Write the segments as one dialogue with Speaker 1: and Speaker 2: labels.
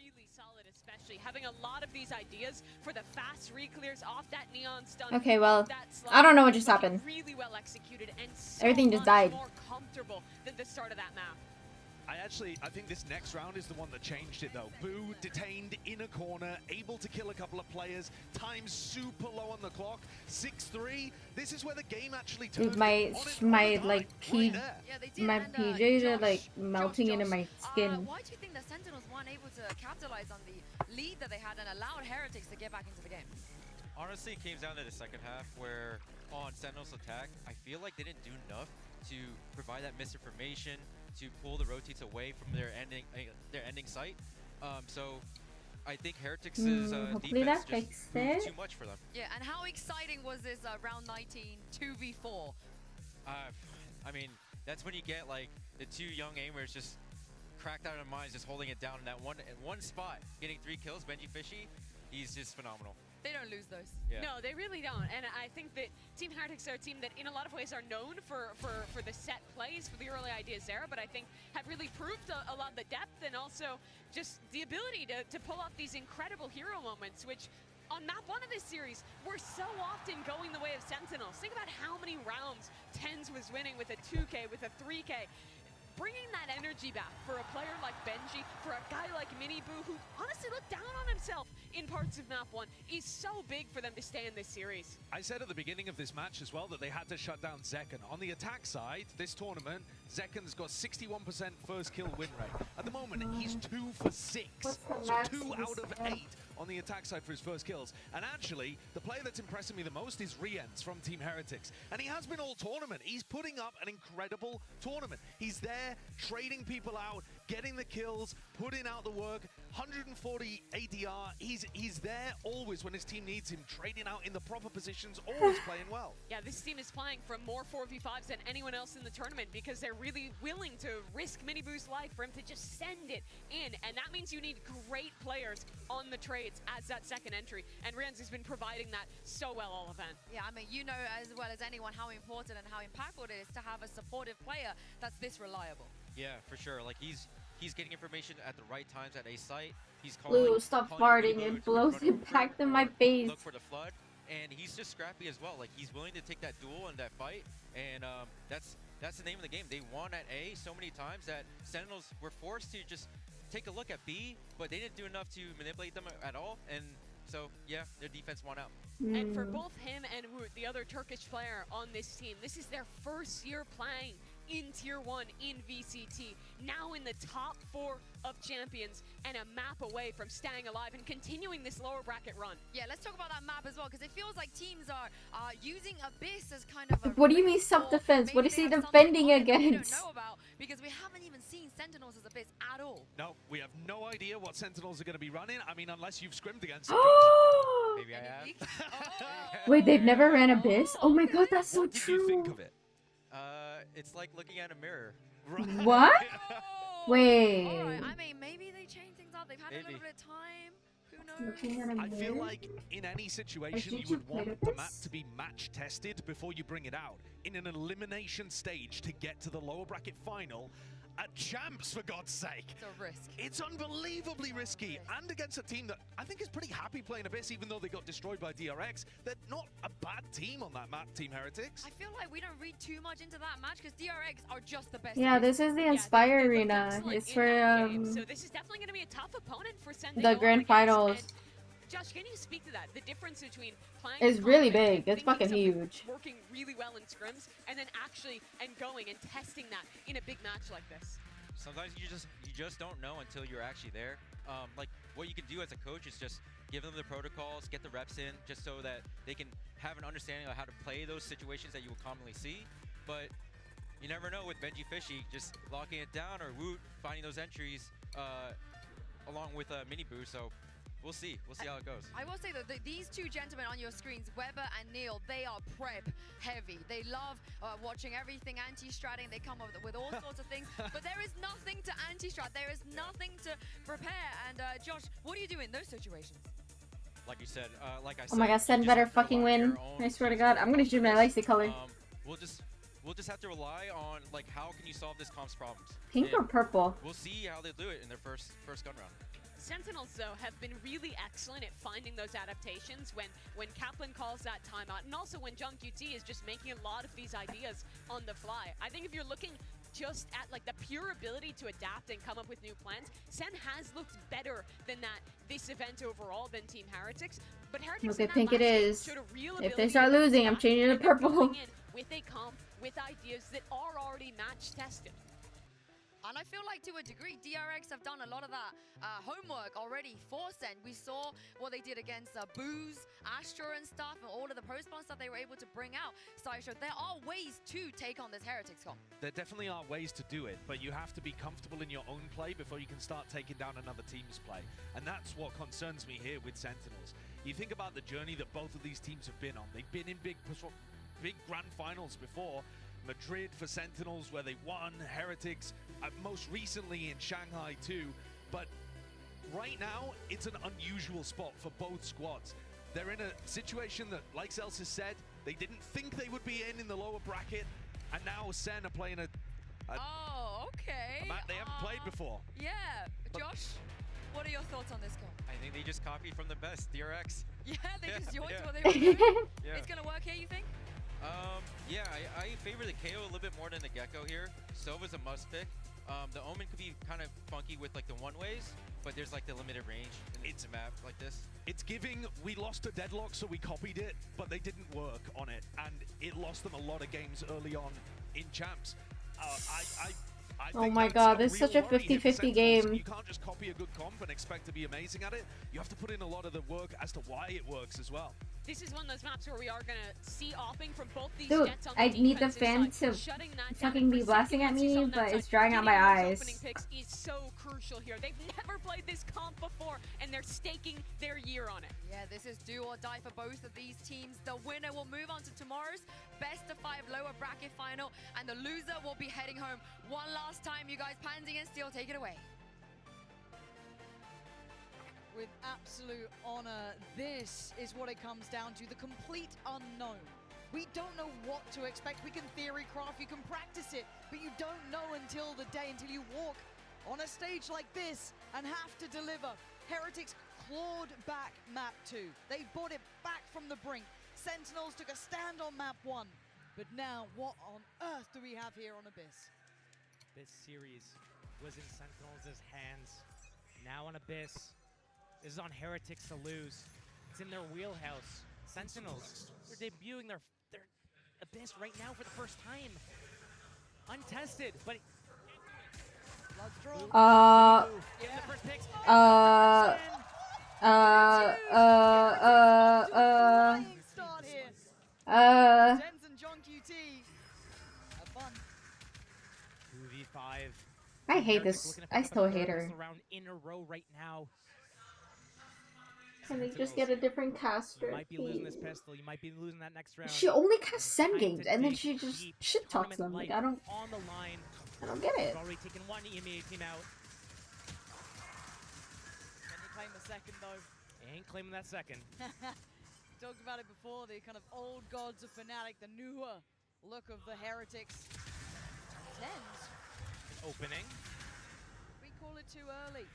Speaker 1: really solid, especially having a lot of these ideas for the fast re-clears off that neon stun.
Speaker 2: Okay, well, I don't know what just happened.
Speaker 1: Really well executed and so
Speaker 2: everything just died.
Speaker 1: More comfortable than the start of that map.
Speaker 3: I think this next round is the one that changed it though. Boo detained in a corner, able to kill a couple of players, time super low on the clock, 6-3. This is where the game actually turned.
Speaker 2: Dude, my PJs are like melting into my skin.
Speaker 4: Why do you think the Sentinels weren't able to capitalize on the lead that they had and allowed Heretics to get back into the game?
Speaker 5: Honestly, it came down to the second half where on Sentinels attack, I feel like they didn't do enough to provide that misinformation, to pull the rotates away from their ending site. So I think Heretics' defense just moved too much for them.
Speaker 4: Yeah, and how exciting was this round 19 2v4?
Speaker 5: I mean, that's when you get like the two young aimers just cracked out of their minds, just holding it down in that one spot, getting 3 kills. Benji Fishy, he's just phenomenal.
Speaker 4: They don't lose those.
Speaker 5: Yeah.
Speaker 1: No, they really don't. And I think that Team Heretics are a team that in a lot of ways are known for the set plays, for the early ideas there, but I think have really proved a lot of the depth and also just the ability to pull off these incredible hero moments, which on map 1 of this series, we're so often going the way of Sentinels. Think about how many rounds TenZ was winning with a 2K, with a 3K. Bringing that energy back for a player like Benji, for a guy like Miniboo, who honestly looked down on himself in parts of map 1, is so big for them to stay in this series. I
Speaker 3: said at the beginning of this match as well that they had to shut down Zekken. On the attack side, this tournament, Zekken's got 61% first kill win rate. At the moment, he's 2 for 6. So 2 out of 8 on the attack side for his first kills. And actually, the player that's impressing me the most is Riens from Team Heretics. And he has been all tournament. He's putting up an incredible tournament. He's there, trading people out, getting the kills, putting out the work, 140 ADR. He's there always when his team needs him, trading out in the proper positions, always playing well.
Speaker 1: Yeah, this team is playing for more 4v5s than anyone else in the tournament because they're really willing to risk Miniboo's life for him to just send it in. And that means you need great players on the trades as that second entry. And Riens has been providing that so well all event.
Speaker 4: Yeah, I mean, you know as well as anyone how important and how impactful it is to have a supportive player that's this reliable.
Speaker 5: Yeah, for sure. Like he's getting information at the right times at a site. He's calling.
Speaker 2: Blue, stop farting. It blows impact in my face.
Speaker 5: Look for the flood, and he's just scrappy as well. Like he's willing to take that duel and that fight, and that's the name of the game. They won at A so many times that Sentinels were forced to just take a look at B, but they didn't do enough to manipulate them at all, and so yeah, their defense won out.
Speaker 1: And for both him and Woot, the other Turkish player on this team, this is their first year playing in Tier 1 in VCT, now in the top 4 of champions and a map away from staying alive and continuing this lower bracket run.
Speaker 4: Yeah, let's talk about that map as well, because it feels like teams are using Abyss as kind of a...
Speaker 2: What do you mean self-defense? What is he defending against?
Speaker 4: We don't know about, because we haven't even seen Sentinels as Abyss at all.
Speaker 3: No, we have no idea what Sentinels are going to be running. I mean, unless you've scrimmed against them.
Speaker 5: Maybe I have.
Speaker 2: Wait, they've never ran Abyss? Oh my god, that's so true.
Speaker 3: What did you think of it?
Speaker 5: It's like looking at a mirror.
Speaker 2: What? Wait.
Speaker 4: Alright, I mean, maybe they changed things up. They've had a little bit of time. Who knows?
Speaker 3: I feel like in any situation, you would want the map to be match tested before you bring it out. In an elimination stage to get to the lower bracket final, at champs, for God's sake.
Speaker 4: It's a risk.
Speaker 3: It's unbelievably risky, and against a team that I think is pretty happy playing Abyss, even though they got destroyed by DRX. They're not a bad team on that map, Team Heretics.
Speaker 4: I feel like we don't read too much into that match because DRX are just the best.
Speaker 2: Yeah, this is the Inspire Arena. It's for
Speaker 1: so this is definitely going to be a tough opponent for Sentinel.
Speaker 2: The grand finals.
Speaker 1: Josh, can you speak to that? The difference between playing
Speaker 2: is really big. It's fucking huge.
Speaker 1: Working really well in scrims, and then actually going and testing that in a big match like this.
Speaker 5: Sometimes you just don't know until you're actually there. Like what you can do as a coach is just give them the protocols, get the reps in, just so that they can have an understanding of how to play those situations that you will commonly see. But you never know with Benji Fishy just locking it down, or Woot finding those entries along with Miniboo. So we'll see how it goes.
Speaker 4: I will say that these two gentlemen on your screens, Weber and Neil, they are prep heavy. They love watching everything anti-stratting. They come up with all sorts of things, but there is nothing to anti-strat. There is nothing to prepare. And Josh, what do you do in those situations?
Speaker 5: Like you said,
Speaker 2: oh my god, Sen better fucking win. I swear to God, I'm gonna shoot my Lacey color.
Speaker 5: We'll just have to rely on like how can you solve this comp's problems.
Speaker 2: Pink or purple?
Speaker 5: We'll see how they do it in their first gun round.
Speaker 1: Sentinels, though, have been really excellent at finding those adaptations when Kaplan calls that timeout, and also when Junk UT is just making a lot of these ideas on the fly. I think if you're looking just at like the pure ability to adapt and come up with new plans, Sen has looked better than that this event overall than Team Heretics. But Heretics
Speaker 2: Look, I think it is.
Speaker 1: showed a real
Speaker 2: If they
Speaker 1: ability
Speaker 2: start
Speaker 1: to
Speaker 2: losing, I'm
Speaker 1: adapt,
Speaker 2: changing to
Speaker 1: and they're
Speaker 2: purple.
Speaker 1: going in with a comp, with ideas that are already match tested.
Speaker 4: And I feel like to a degree, DRX have done a lot of that homework already for Sen. We saw what they did against Booze, Astra and stuff, and all of the post-spawn stuff they were able to bring out. Sideshow, there are ways to take on this Heretics comp.
Speaker 3: There definitely are ways to do it, but you have to be comfortable in your own play before you can start taking down another team's play. And that's what concerns me here with Sentinels. You think about the journey that both of these teams have been on. They've been in big grand finals before. Madrid for Sentinels, where they won, Heretics, most recently in Shanghai too. But right now, it's an unusual spot for both squads. They're in a situation that, like Celsius said, they didn't think they would be in the lower bracket, and now Sen are playing a map they haven't played before.
Speaker 4: Yeah, Josh, what are your thoughts on this comp?
Speaker 5: I think they just copied from the best, DRX.
Speaker 4: Yeah, they just joined
Speaker 5: yeah.
Speaker 4: what they were doing.
Speaker 5: Yeah.
Speaker 4: It's gonna work here, you think?
Speaker 5: Yeah, I favor the KO a little bit more than the Gecko here. Sova's a must pick. The Omen could be kind of funky with like the one-ways, but there's like the limited range in the map like this.
Speaker 3: It's giving, we lost a deadlock, so we copied it, but they didn't work on it, and it lost them a lot of games early on in champs. I
Speaker 2: Oh
Speaker 3: think
Speaker 2: my
Speaker 3: that's
Speaker 2: god,
Speaker 3: a
Speaker 2: this is
Speaker 3: real
Speaker 2: such a
Speaker 3: worry here for
Speaker 2: 50-50
Speaker 3: Sentinels.
Speaker 2: game.
Speaker 3: You can't just copy a good comp and expect to be amazing at it. You have to put in a lot of the work as to why it works as well.
Speaker 1: This is one of those maps where we are going to see opping from both these
Speaker 2: Dude,
Speaker 1: jets on the
Speaker 2: I need the fan
Speaker 1: defensive
Speaker 2: to
Speaker 1: side. Shutting that
Speaker 2: fucking
Speaker 1: down
Speaker 2: be
Speaker 1: and
Speaker 2: blasting at
Speaker 1: forsaking
Speaker 2: me,
Speaker 1: on that
Speaker 2: but
Speaker 1: side.
Speaker 2: it's drying out my
Speaker 1: Getting those
Speaker 2: eyes.
Speaker 1: opening picks is so crucial here. They've never played this comp before, and they're staking their year on it.
Speaker 4: Yeah, this is do or die for both of these teams. The winner will move on to tomorrow's best of 5 lower bracket final, and the loser will be heading home. One last time, you guys, Pansy and Steel, take it away.
Speaker 6: With absolute honor, this is what it comes down to, the complete unknown. We don't know what to expect. We can theory craft, you can practice it, but you don't know until the day, until you walk on a stage like this and have to deliver. Heretics clawed back map 2. They brought it back from the brink. Sentinels took a stand on map 1. But now, what on earth do we have here on Abyss?
Speaker 7: This series was in Sentinels' hands. Now on Abyss. This is on Heretics to lose. It's in their wheelhouse. Sentinels, they're debuting their Abyss right now for the first time. Untested, but
Speaker 6: Yeah.
Speaker 7: the first picks.
Speaker 6: Flying start here. Jens and John QT. Have fun.
Speaker 7: 2v5.
Speaker 2: I hate
Speaker 7: Heretics
Speaker 2: this.
Speaker 7: looking to
Speaker 2: I
Speaker 7: pick up
Speaker 2: still
Speaker 7: a
Speaker 2: hate
Speaker 7: third
Speaker 2: her.
Speaker 7: round in a row right now.
Speaker 2: Can they just get a different caster?
Speaker 7: You might be losing this
Speaker 2: please?
Speaker 7: pistol. You might be losing that next round.
Speaker 2: She only casts Sen
Speaker 7: Time
Speaker 2: games,
Speaker 7: to
Speaker 2: and then
Speaker 7: dig
Speaker 2: she just
Speaker 7: deep.
Speaker 2: shit talks them.
Speaker 7: Tournament
Speaker 2: Like,
Speaker 7: life on the line.
Speaker 2: I don't get it.
Speaker 7: We've already taken one EMEA team out.
Speaker 6: Can you claim the second though?
Speaker 7: Ain't claiming that second.
Speaker 6: Talked about it before, the kind of old gods of Fnatic, the newer look of the Heretics. Tens.
Speaker 7: Opening.
Speaker 6: We call it too early.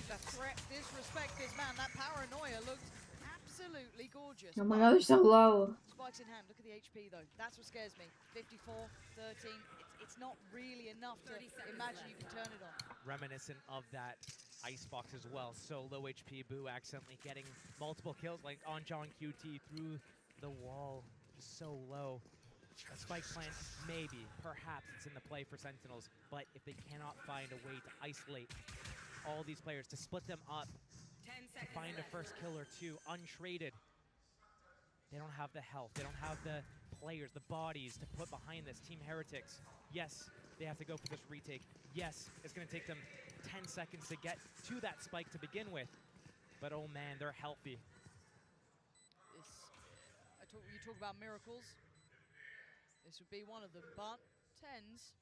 Speaker 6: To threat, disrespect this man. That paranoia looked absolutely gorgeous.
Speaker 2: Oh my god, they're so low.
Speaker 6: Spikes in hand. Look at the HP though. That's what scares me. 54, 13. It's not really enough to imagine you can turn it on.
Speaker 7: Reminiscent of that Icebox as well. So low HP, Boo accidentally getting multiple kills, like on John QT through the wall. Just so low. A spike plant, maybe, perhaps it's in the play for Sentinels, but if they cannot find a way to isolate all these players, to split them up, to find a first kill or two untraded, they don't have the health, they don't have the players, the bodies to put behind this. Team Heretics, yes, they have to go for this retake. Yes, it's going to take them 10 seconds to get to that spike to begin with, but oh man, they're healthy.
Speaker 6: You talk about miracles. This would be one of them, but Tens,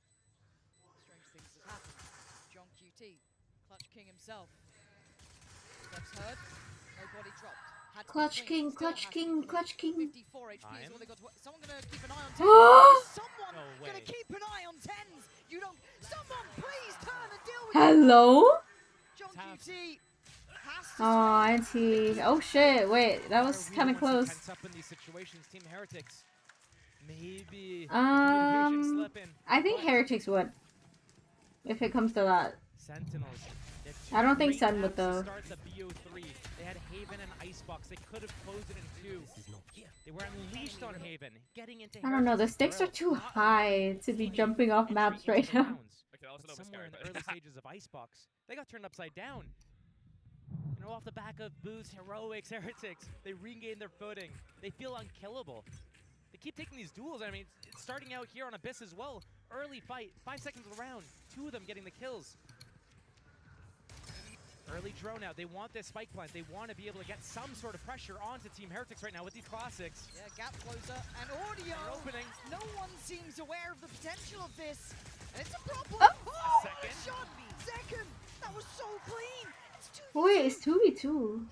Speaker 6: strange things have happened. John QT, Clutch King himself. Steps heard, no body dropped. Had to be
Speaker 2: Clutch
Speaker 6: clean,
Speaker 2: King,
Speaker 6: still
Speaker 2: Clutch
Speaker 6: has to
Speaker 2: King,
Speaker 6: be
Speaker 2: Clutch King.
Speaker 6: 54 HP is all they got to. Someone gonna keep an eye on Tens. Someone
Speaker 7: No
Speaker 6: gonna
Speaker 7: way.
Speaker 6: keep an eye on Tens. You don't. Someone please turn and deal with
Speaker 2: Hello?
Speaker 6: John
Speaker 7: Tough.
Speaker 6: QT
Speaker 2: Oh, anti. Oh shit! Wait, that was kind of close.
Speaker 7: Tense up in these situations. Team Heretics. Maybe communication slipping.
Speaker 2: I think Heretics would. If it comes to that.
Speaker 7: Sentinels.
Speaker 2: I don't think
Speaker 7: Sen
Speaker 2: Sen would though.
Speaker 7: Start the BO3. They had Haven and Icebox. They could have closed it in 2. They were unleashed on Haven, getting into.
Speaker 2: I don't know. The stakes are too high to be jumping off maps right now.
Speaker 7: But somewhere in the early stages of Icebox, they got turned upside down. You know, off the back of Boo's heroics, Heretics, they regained their footing. They feel unkillable. They keep taking these duels. I mean, it's starting out here on Abyss as well. Early fight, 5 seconds of the round. 2 of them getting the kills. Early drone out. They want this spike plant. They want to be able to get some sort of pressure onto Team Heretics right now with these classics.
Speaker 6: Yeah, gap closer and audio.
Speaker 7: Opening.
Speaker 6: No one seems aware of the potential of this. And it's a problem.
Speaker 2: Oh!
Speaker 7: Second.
Speaker 6: Shot. Second. That was so clean. It's 2v2.
Speaker 2: Wait, it's 2v2.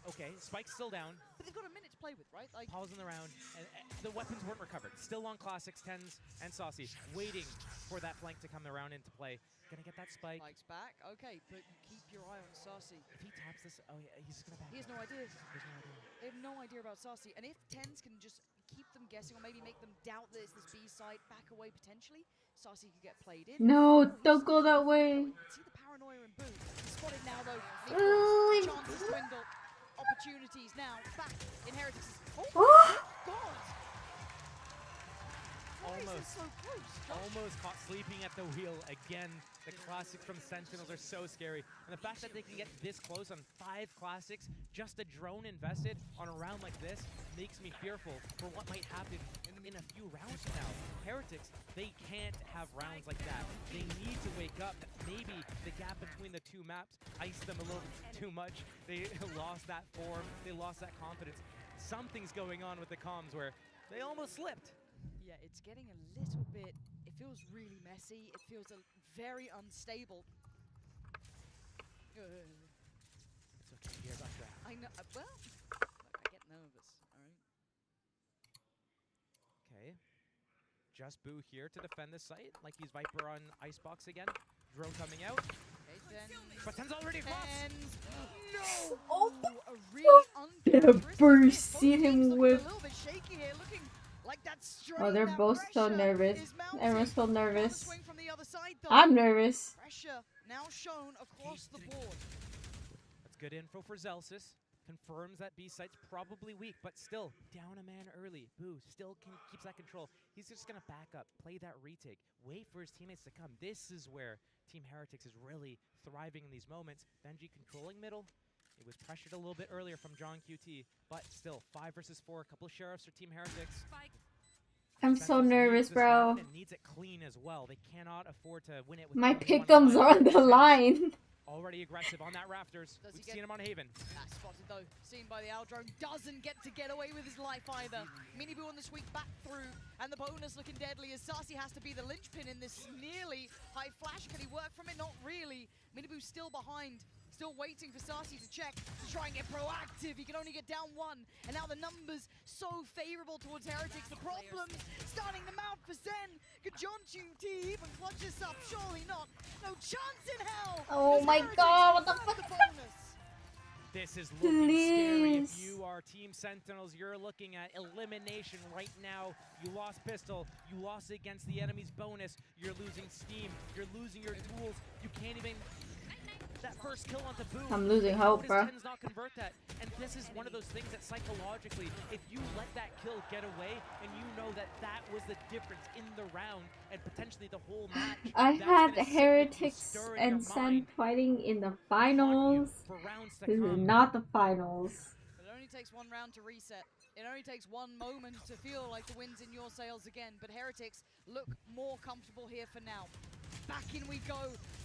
Speaker 7: Okay, Spike's still down.
Speaker 6: But they've got a minute to play with, right? Like,
Speaker 7: Pause in the round. And the weapons weren't recovered. Still on classics, 10s, and Saucy. Waiting for that flank to come around into play. Gonna get that spike.
Speaker 6: Spike's back. Okay, but keep your eye on Saucy.
Speaker 7: If he taps this, oh yeah, he's just gonna back.
Speaker 6: He has
Speaker 7: up.
Speaker 6: no idea.
Speaker 7: There's no idea.
Speaker 6: They have no idea about Saucy. And if 10s can just keep them guessing or maybe make them doubt that it's this B side, back away potentially, Saucy could get played in.
Speaker 2: No,
Speaker 6: Oh,
Speaker 2: don't go that way.
Speaker 6: see the paranoia in Boo. He's spotted now though.
Speaker 2: Oh,
Speaker 6: Chances dwindle. Opportunities now. Back in Heretics. Oh,
Speaker 2: Oh!
Speaker 6: God! Why is
Speaker 7: Almost.
Speaker 6: this so close? Josh?
Speaker 7: Almost caught sleeping at the wheel again. The classics from Sentinels are so scary. And the fact that they can get this close on 5 classics, just a drone invested on a round like this, makes me fearful for what might happen in a few rounds from now. Heretics, they can't have rounds like that. They need to wake up. Maybe the gap between the 2 maps iced them a little too much. They lost that form. They lost that confidence. Something's going on with the comms where they almost slipped.
Speaker 6: Yeah, it's getting a little bit, it feels really messy. It feels very unstable.
Speaker 7: It's okay, here's our draft.
Speaker 6: I know, well, look, I get nervous, all right?
Speaker 7: Okay. Just Boo here to defend the site, like he's Viper on Icebox again. Drone coming out.
Speaker 6: Okay, then.
Speaker 7: But 10's already across.
Speaker 6: No!
Speaker 2: Oh,
Speaker 6: A really uncharacteristic
Speaker 2: burst.
Speaker 6: hit.
Speaker 2: See
Speaker 6: Both
Speaker 2: him
Speaker 6: teams looking
Speaker 2: whip.
Speaker 6: a little bit shaky here, looking like that's straight.
Speaker 2: Oh, they're
Speaker 6: that
Speaker 2: both so
Speaker 6: pressure
Speaker 2: nervous.
Speaker 6: is mounting.
Speaker 2: Everyone's so
Speaker 6: Counter
Speaker 2: nervous.
Speaker 6: swing from the other side, though.
Speaker 2: I'm nervous.
Speaker 6: Pressure now shown across the board.
Speaker 7: That's good info for Zelsis. Confirms that B site's probably weak, but still down a man early. Boo still keeps that control. He's just gonna back up, play that retake, wait for his teammates to come. This is where Team Heretics is really thriving in these moments. Benji controlling middle. It was pressured a little bit earlier from John QT, but still 5 versus 4. A couple of sheriffs for Team Heretics.
Speaker 2: I'm so
Speaker 7: Sentinels
Speaker 2: nervous,
Speaker 7: needs this
Speaker 2: bro.
Speaker 7: round and needs it clean as well. They cannot afford to win it with
Speaker 2: My
Speaker 7: only one
Speaker 2: pickums are on the line.
Speaker 7: Already aggressive on that Rafters.
Speaker 6: Does he
Speaker 7: We've
Speaker 6: get-
Speaker 7: seen him on Haven.
Speaker 6: That's spotted though, seen by the Aldrone, doesn't get to get away with his life either. Miniboo on the sweep back through, and the bonus looking deadly as Saucy has to be the linchpin in this nearly high flash. Can he work from it? Not really. Miniboo still behind, still waiting for Saucy to check, to try and get proactive. He can only get down 1, and now the numbers so favorable towards Heretics. The problems starting to mount for Zen. Could John QT even clutch this up? Surely not. No chance in hell.
Speaker 2: Oh
Speaker 6: as
Speaker 2: my
Speaker 6: Heretics
Speaker 2: God, what the
Speaker 6: grab
Speaker 2: fuck
Speaker 6: the
Speaker 2: is
Speaker 6: bonus.
Speaker 7: This is looking scary. If
Speaker 2: Please.
Speaker 7: you are Team Sentinels, you're looking at elimination right now. You lost pistol. You lost against the enemy's bonus. You're losing steam. You're losing your tools. You can't even... That first kill onto Boo.
Speaker 2: I'm losing hope,
Speaker 7: How
Speaker 2: bro.
Speaker 7: does Tens not convert that? And this is one of those things that psychologically, if you let that kill get away, and you know that that was the difference in the round, and potentially the whole match.
Speaker 2: I
Speaker 7: that's
Speaker 2: had
Speaker 7: gonna sit with you,
Speaker 2: Heretics
Speaker 7: stir in your
Speaker 2: and Sen
Speaker 7: mind,
Speaker 2: fighting in the
Speaker 7: haunt you
Speaker 2: finals.
Speaker 7: for rounds to
Speaker 2: This is
Speaker 7: come.
Speaker 2: not the finals.
Speaker 6: But it only takes 1 round to reset. It only takes 1 moment to feel like the wind's in your sails again. But Heretics look more comfortable here for now. Back in we go.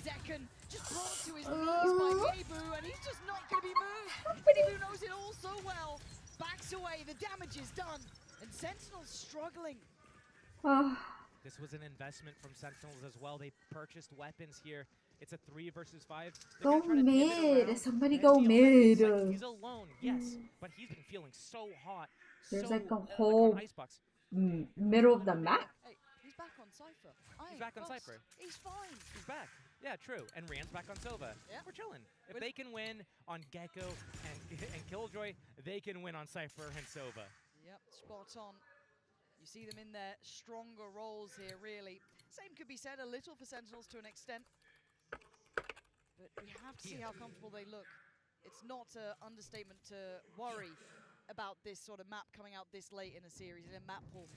Speaker 6: Zekken just brought to his knees by Miniboo, and he's just not going to be moved. Miniboo knows it all so well. Backs away. The damage is done. And Sentinel's struggling.
Speaker 2: Oh,
Speaker 7: This was an investment from Sentinels as well. They purchased weapons here. It's a 3 versus 5. They're
Speaker 2: go
Speaker 7: gonna try to pivot
Speaker 2: mid.
Speaker 7: around
Speaker 2: Somebody
Speaker 7: and
Speaker 2: go
Speaker 7: be on that side.
Speaker 2: mid.
Speaker 7: He's alone, yes, but he's been feeling so hot.
Speaker 2: There's
Speaker 7: so,
Speaker 2: like a
Speaker 7: on
Speaker 2: whole
Speaker 7: Icebox.
Speaker 2: middle of the map.
Speaker 6: Hey, he's back on Cypher.
Speaker 7: He's back on Cypher.
Speaker 6: He's fine.
Speaker 7: He's back. Yeah, true. And Rian's back on Sova.
Speaker 6: Yeah.
Speaker 7: We're chilling. If
Speaker 6: With-
Speaker 7: they can win on Gecko and Killjoy, they can win on Cypher and Sova.
Speaker 6: Yep, spot on. You see them in their stronger roles here, really. Same could be said a little for Sentinels to an extent. But we have to see how comfortable they look. It's not an understatement to worry about this sort of map coming out this late in a series, in a map pool.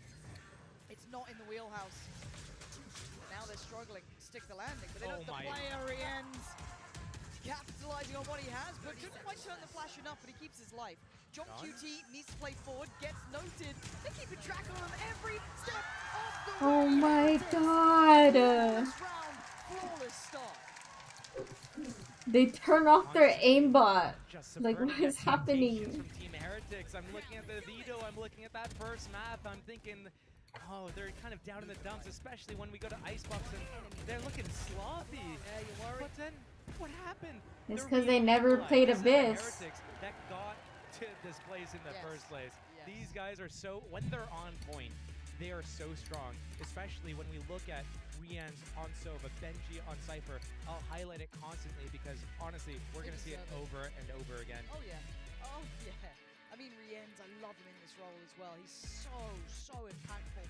Speaker 6: It's not in the wheelhouse. Now they're struggling to stick the landing, but they don't. The player ends capitalizing on what he has, but couldn't quite turn the flash enough, but he keeps his life. John QT needs to play forward, gets noted. They keep a track on him every step of the way.
Speaker 2: Oh my god!
Speaker 6: Flawless round, flawless start.
Speaker 2: They turn off their aimbot.
Speaker 7: Just
Speaker 2: Like, what
Speaker 7: subverting
Speaker 2: is happening?
Speaker 7: expectations from Team Heretics. I'm looking at the veto. I'm looking at that first map. I'm thinking, oh, they're kind of down in the dumps, especially when we go to Icebox and they're looking slothy.
Speaker 6: Yeah, you worry.
Speaker 7: But then, what happened?
Speaker 2: It's
Speaker 7: They're
Speaker 2: 'cause they
Speaker 7: being
Speaker 2: never
Speaker 7: penalized.
Speaker 2: played
Speaker 7: This is the
Speaker 2: Abyss.
Speaker 7: Heretics that got to this place in the
Speaker 6: Yes.
Speaker 7: first place.
Speaker 6: Yes.
Speaker 7: These guys are so, when they're on point, they are so strong, especially when we look at Rian's on Sova, Benji on Cypher. I'll highlight it constantly because honestly, we're
Speaker 6: They
Speaker 7: going to see it
Speaker 6: deserve it.
Speaker 7: over and over again.
Speaker 6: Oh yeah, oh yeah. I mean, Rienz, I love him in this role as well. He's so impactful.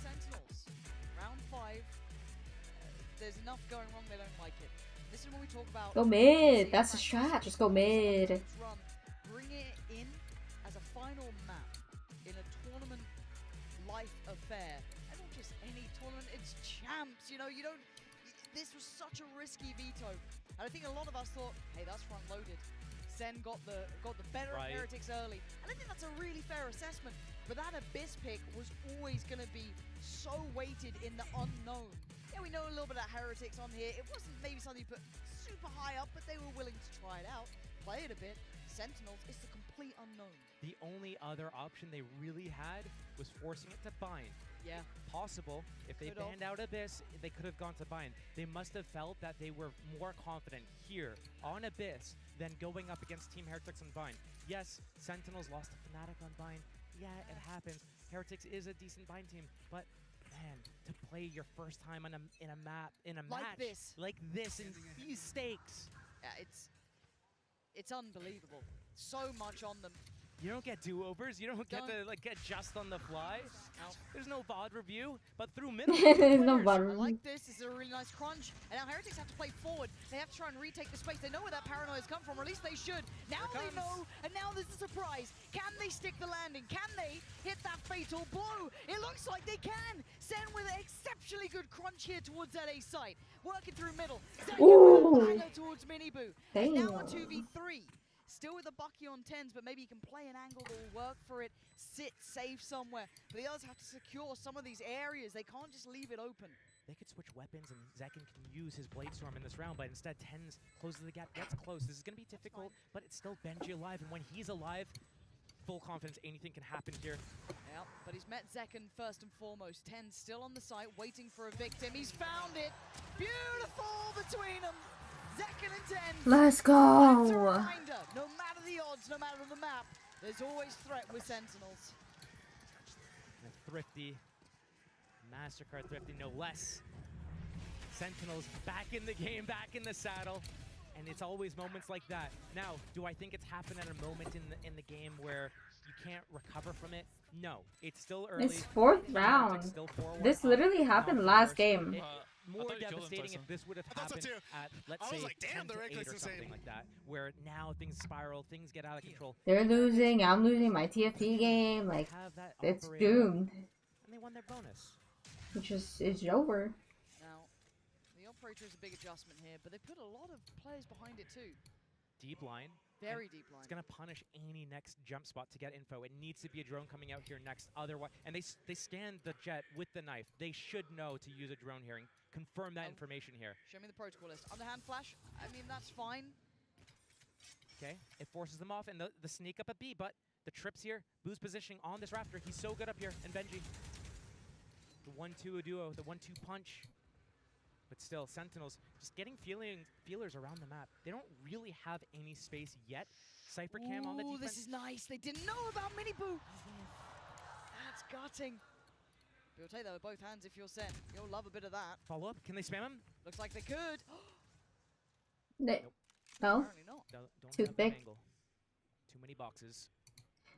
Speaker 6: Sentinels, round 5. There's enough going wrong, they don't like it. This is when we talk about...
Speaker 2: Go mid. That's the strat. Just go mid.
Speaker 6: Run. Bring it in as a final map in a tournament life affair. And not just any tournament, it's champs. You know, you don't... This was such a risky veto. And I think a lot of us thought, hey, that's front-loaded. Sen got the better of
Speaker 7: Right.
Speaker 6: Heretics early. And I think that's a really fair assessment. But that Abyss pick was always going to be so weighted in the unknown. Yeah, we know a little bit about Heretics on here. It wasn't maybe something you put super high up, but they were willing to try it out, play it a bit. Sentinels is the complete unknown.
Speaker 7: The only other option they really had was forcing it to bind.
Speaker 6: Yeah.
Speaker 7: Possible. If they
Speaker 6: Could've.
Speaker 7: banned out Abyss, they could have gone to bind. They must have felt that they were more confident here on Abyss than going up against Team Heretics on bind. Yes, Sentinels lost to Fnatic on bind. Yeah, it happens. Heretics is a decent bind team, but man, to play your first time on in a match like this in these stakes,
Speaker 6: Yeah, it's unbelievable. So much on them.
Speaker 7: you don't get do-overs. You don't get
Speaker 6: Don't.
Speaker 7: to get just on the fly.
Speaker 6: No.
Speaker 7: There's no VOD review, but through middle.
Speaker 2: No
Speaker 6: I
Speaker 2: bottom.
Speaker 6: like this. This is a really nice crunch. And now Heretics have to play forward. They have to try and retake the space. They know where that paranoia's come from, or at least they should. Now
Speaker 7: Here
Speaker 6: they
Speaker 7: comes.
Speaker 6: know, and now there's a surprise. Can they stick the landing? Can they hit that fatal blow? It looks like they can. Sen with an exceptionally good crunch here towards that A site. Working through middle. Second
Speaker 2: Ooh.
Speaker 6: with a banger towards Miniboo. And now a
Speaker 2: Damn.
Speaker 6: 2v3. Still with a Bucky on 10s, but maybe you can play an angle that will work for it. Sit safe somewhere. But the others have to secure some of these areas. They can't just leave it open.
Speaker 7: They could switch weapons and Zekin can use his Blade Storm in this round, but instead Tens closes the gap, gets close. This is going to be difficult, but it's still Benji alive, and when he's alive, full confidence, anything can happen here.
Speaker 6: Yeah, but he's met Zekin first and foremost. 10 still on the site, waiting for a victim. He's found it. Beautiful between them. Zekin and 10.
Speaker 2: Let's
Speaker 6: That's a
Speaker 2: go.
Speaker 6: reminder. No matter the odds, no matter the map, there's always threat with Sentinels.
Speaker 7: And a Thrifty, MasterCard Thrifty, no less. Sentinels back in the game, back in the saddle. And it's always moments like that. Now, do I think it's happened at a moment in the game where you can't recover from it? No, it's still early.
Speaker 2: It's fourth
Speaker 7: Heretics
Speaker 2: round.
Speaker 7: still 4-1
Speaker 2: This
Speaker 7: up,
Speaker 2: literally
Speaker 7: not
Speaker 2: happened
Speaker 7: the
Speaker 2: last
Speaker 7: worst.
Speaker 2: game.
Speaker 7: More
Speaker 8: thought you killed him
Speaker 7: devastating
Speaker 8: twice,
Speaker 7: if this would have
Speaker 8: I thought so
Speaker 7: happened
Speaker 8: too.
Speaker 7: at, let's
Speaker 8: I
Speaker 7: say,
Speaker 8: was like, damn,
Speaker 7: 10
Speaker 8: the
Speaker 7: to
Speaker 8: right
Speaker 7: 8 or
Speaker 8: click's
Speaker 7: something
Speaker 8: insane.
Speaker 7: like that, where now things spiral, things get out of control.
Speaker 2: They're losing. I'm losing my TFT game. Like,
Speaker 7: Have that
Speaker 2: it's
Speaker 7: operator,
Speaker 2: doomed.
Speaker 7: And they won their bonus.
Speaker 2: It's just, it's over.
Speaker 6: Now, the operator is a big adjustment here, but they put a lot of players behind it too.
Speaker 7: Deep line.
Speaker 6: Very deep line.
Speaker 7: It's going to punish any next jump spot to get info. It needs to be a drone coming out here next. Otherwise, and they scanned the jet with the knife. They should know to use a drone here and confirm that information here.
Speaker 6: Show me the protocol list. Underhand flash. I mean, that's fine.
Speaker 7: Okay, it forces them off, and the sneak up at B, but the trips here, Boo's positioning on this rafter. He's so good up here, and Benji. The 1-2 duo, the 1-2 punch. But still, Sentinels just getting feelers around the map. They don't really have any space yet. Cypher Cam on the
Speaker 6: Ooh,
Speaker 7: defense.
Speaker 6: this is nice. They didn't know about Miniboo. That's gutting. You'll take that with both hands if you're Sen. You'll love a bit of that.
Speaker 7: Follow up. Can they spam him?
Speaker 6: Looks like they could.
Speaker 2: No.
Speaker 6: Apparently not.
Speaker 7: Don't
Speaker 2: Too
Speaker 7: have that
Speaker 2: thick.
Speaker 7: angle. Too many boxes.